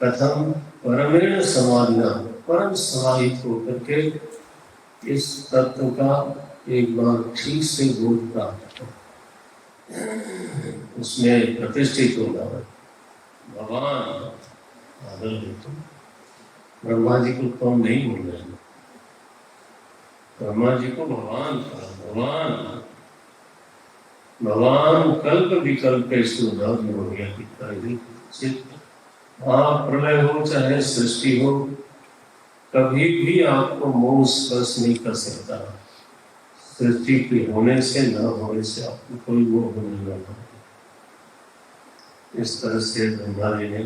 कथम? परमेण समाधिना, परम समाहित होकर के इस तत्व का एक बार ठीक से बोध प्राप्त हो, उसमें प्रतिष्ठित हो जाओ। भगवान आदर देते, ब्रह्मा जी को कौन नहीं बोल रहे हैं, ब्रह्मा जी को भगवान कहा। भगवान भगवान कल्प विकल्प हो गया। आप प्रलय हो चाहे सृष्टि हो, कभी भी आपको मोह स्पर्श नहीं कर सकता। सृष्टि के होने से न होने से आपको कोई मोह होने लगा। इस तरह से ब्रह्मा जी ने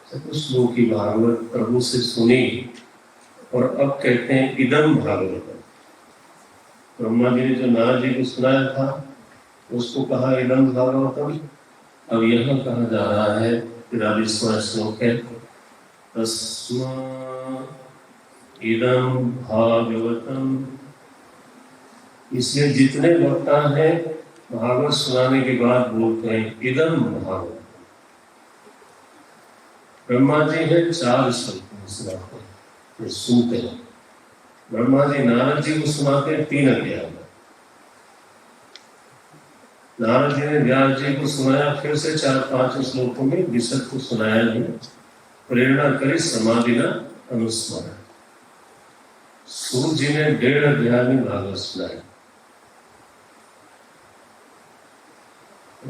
चतुश्लोक की भागवत प्रभु से सुनी और अब कहते हैं इदम भागवत। ब्रह्मा जी ने जो नारद जी को सुनाया था उसको कहा इदम भागवतम। अब यहाँ कहा जा रहा है 43वां श्लोक है, तस्मा इदम भागवतम। इसलिए जितने वक्ता हैं भागवत सुनाने के बाद बोलते हैं इदम भागवत। ब्रह्मा जी है 4 श्लोक सुनते हैं। ब्रह्मा जी नारद जी को सुनाते हैं 3 अध्याय। नारद जी ने व्यास जी को सुनाया, फिर से 4-5 श्लोकों में विशद को सुनाया नहीं। प्रेरणा करी समाधि न अनुस्मरण। सूर्य जी ने 1.5 अध्याय में भागवत सुनाया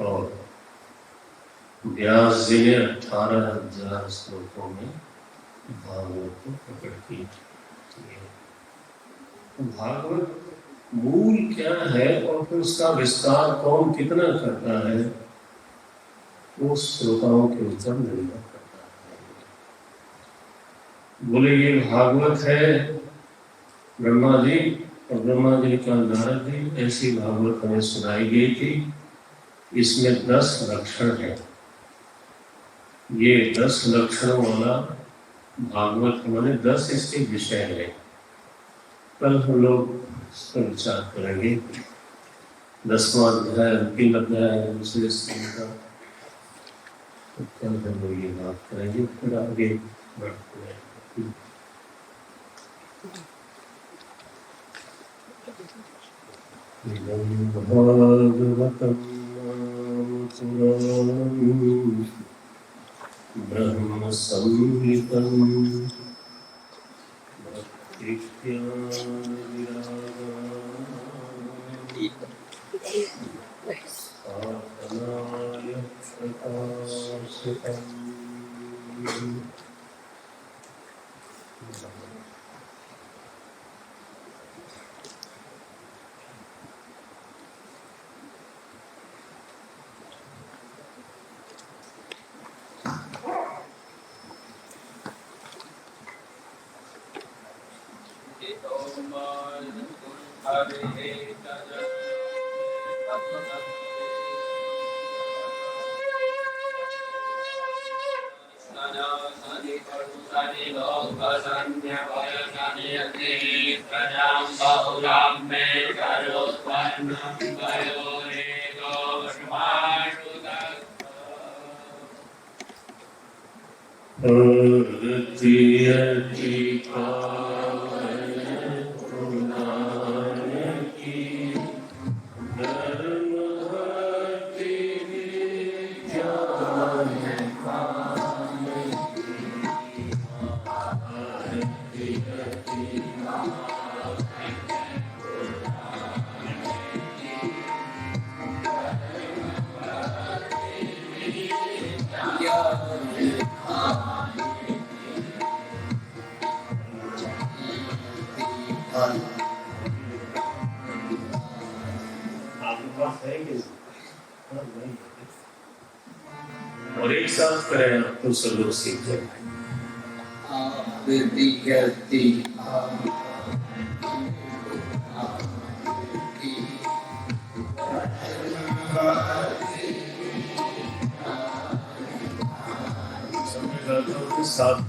और व्यास जी ने 18,000 श्लोकों में भागवत को प्रकट किया। भागवत मूल क्या है और फिर उसका विस्तार कौन कितना करता है, वो श्रोताओं के ऊपर निर्भर करता है। बोले ये भागवत है ब्रह्मा जी, और ब्रह्मा जी का नारद जी ऐसी भागवत हमें सुनाई गई थी। इसमें 10 लक्षण है। ये 10 लक्षणों वाला भागवत हमारे 10 इसके विषय है। कल हम लोग इस पर विचार करेंगे। 10वां अध्याय अंतिम अध्याय है दूसरे स्कूल का, तो कल हम लोग ये बात करेंगे, फिर आगे बढ़ते हैं। भागवतम ब्रह्म संहितम् और एक साथ करें तो सब लोग सीख जाए। साथ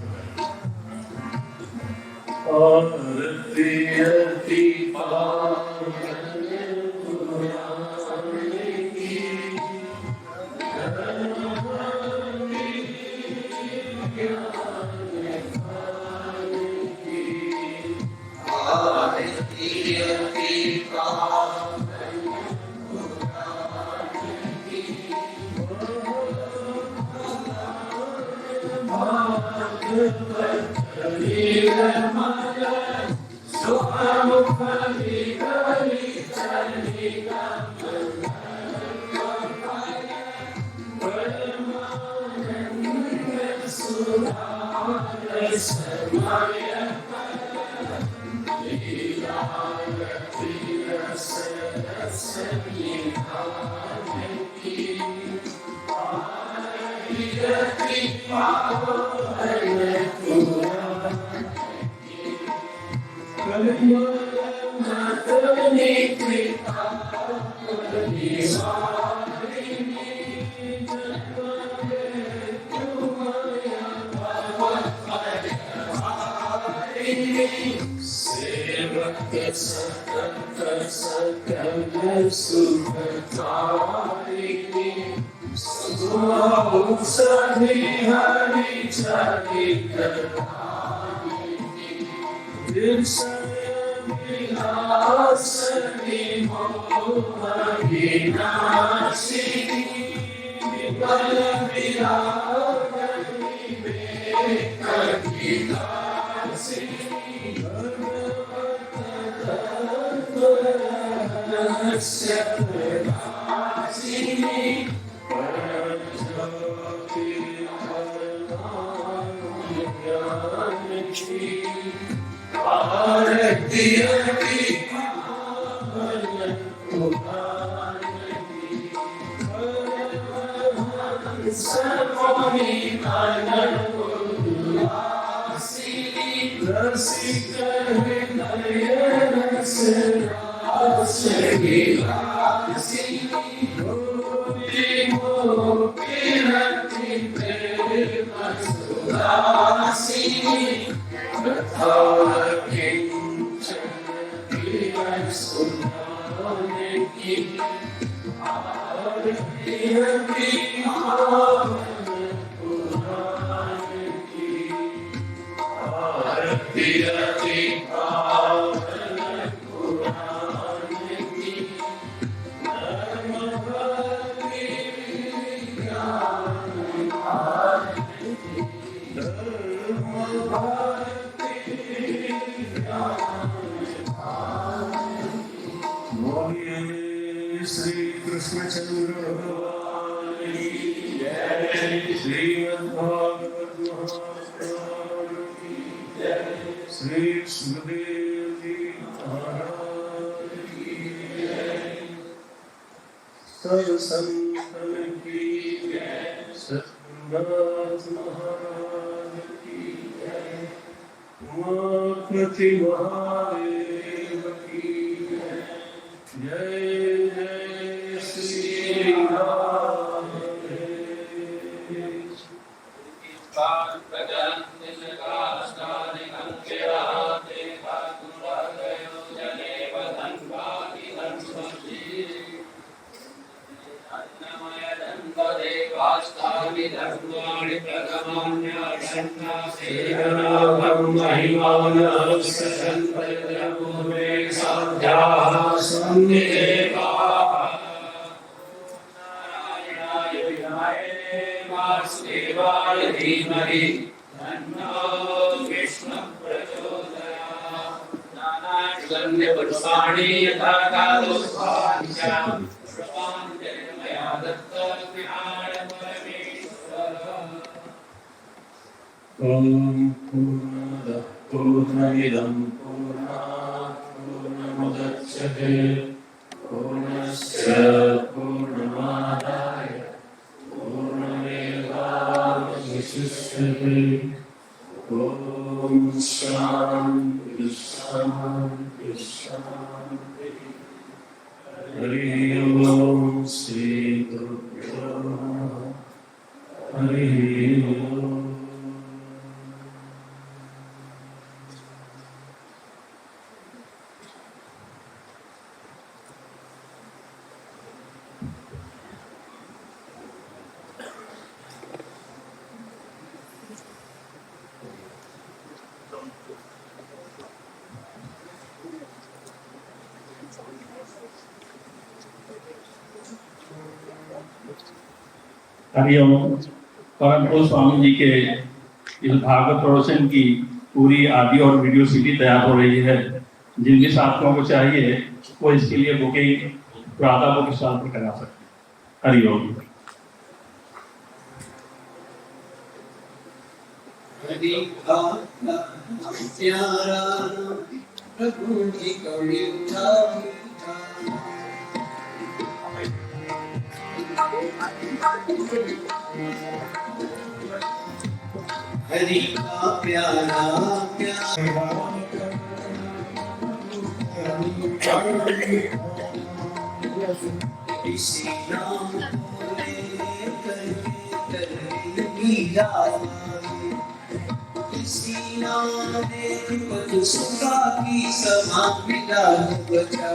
श्री कृष्णचंद्र भगवान की जय। श्रीमद्भागवत महापुराण की जय। श्री सुखदेव जी महाराज की जय। सब संतन की जय। सद्गुरुनाथ महाराज की जय। उमापति महादेव की जय। जय जय श्री राम। धीमहि तन्नो विष्णुः प्रचोदयात्। नानागन्धपुष्पाणि यथा कालोत्थानि च पुष्पाञ्जलिर्मया दत्तविहाय परमेश्वरः। ॐ पूर्णमदः पूर्णमिदं पूर्णात् पूर्णमुदच्यते पूर्णस्य पूर्णमादाय पूर्णमेवावशिष्यते। ॐ शान्ति शान्ति शान्ति। हरिः ॐ श्री गुरुभ्यो नमः। हरिः ॐ। हरिओम। परम पूज्य स्वामी जी के इस भागवत प्रवचन की पूरी ऑडियो और वीडियो सीडी तैयार हो रही है। जिन भी साथियों को चाहिए वो इसके लिए बुकिंग राधा बुक स्टॉल पर करा सकते हैं। हरिओम। हरि प्यारा प्रभु जी का मीठा हरि का प्यारा इसी नाम को लेकर इसी नाम ने सुखा की समा मिला बचा।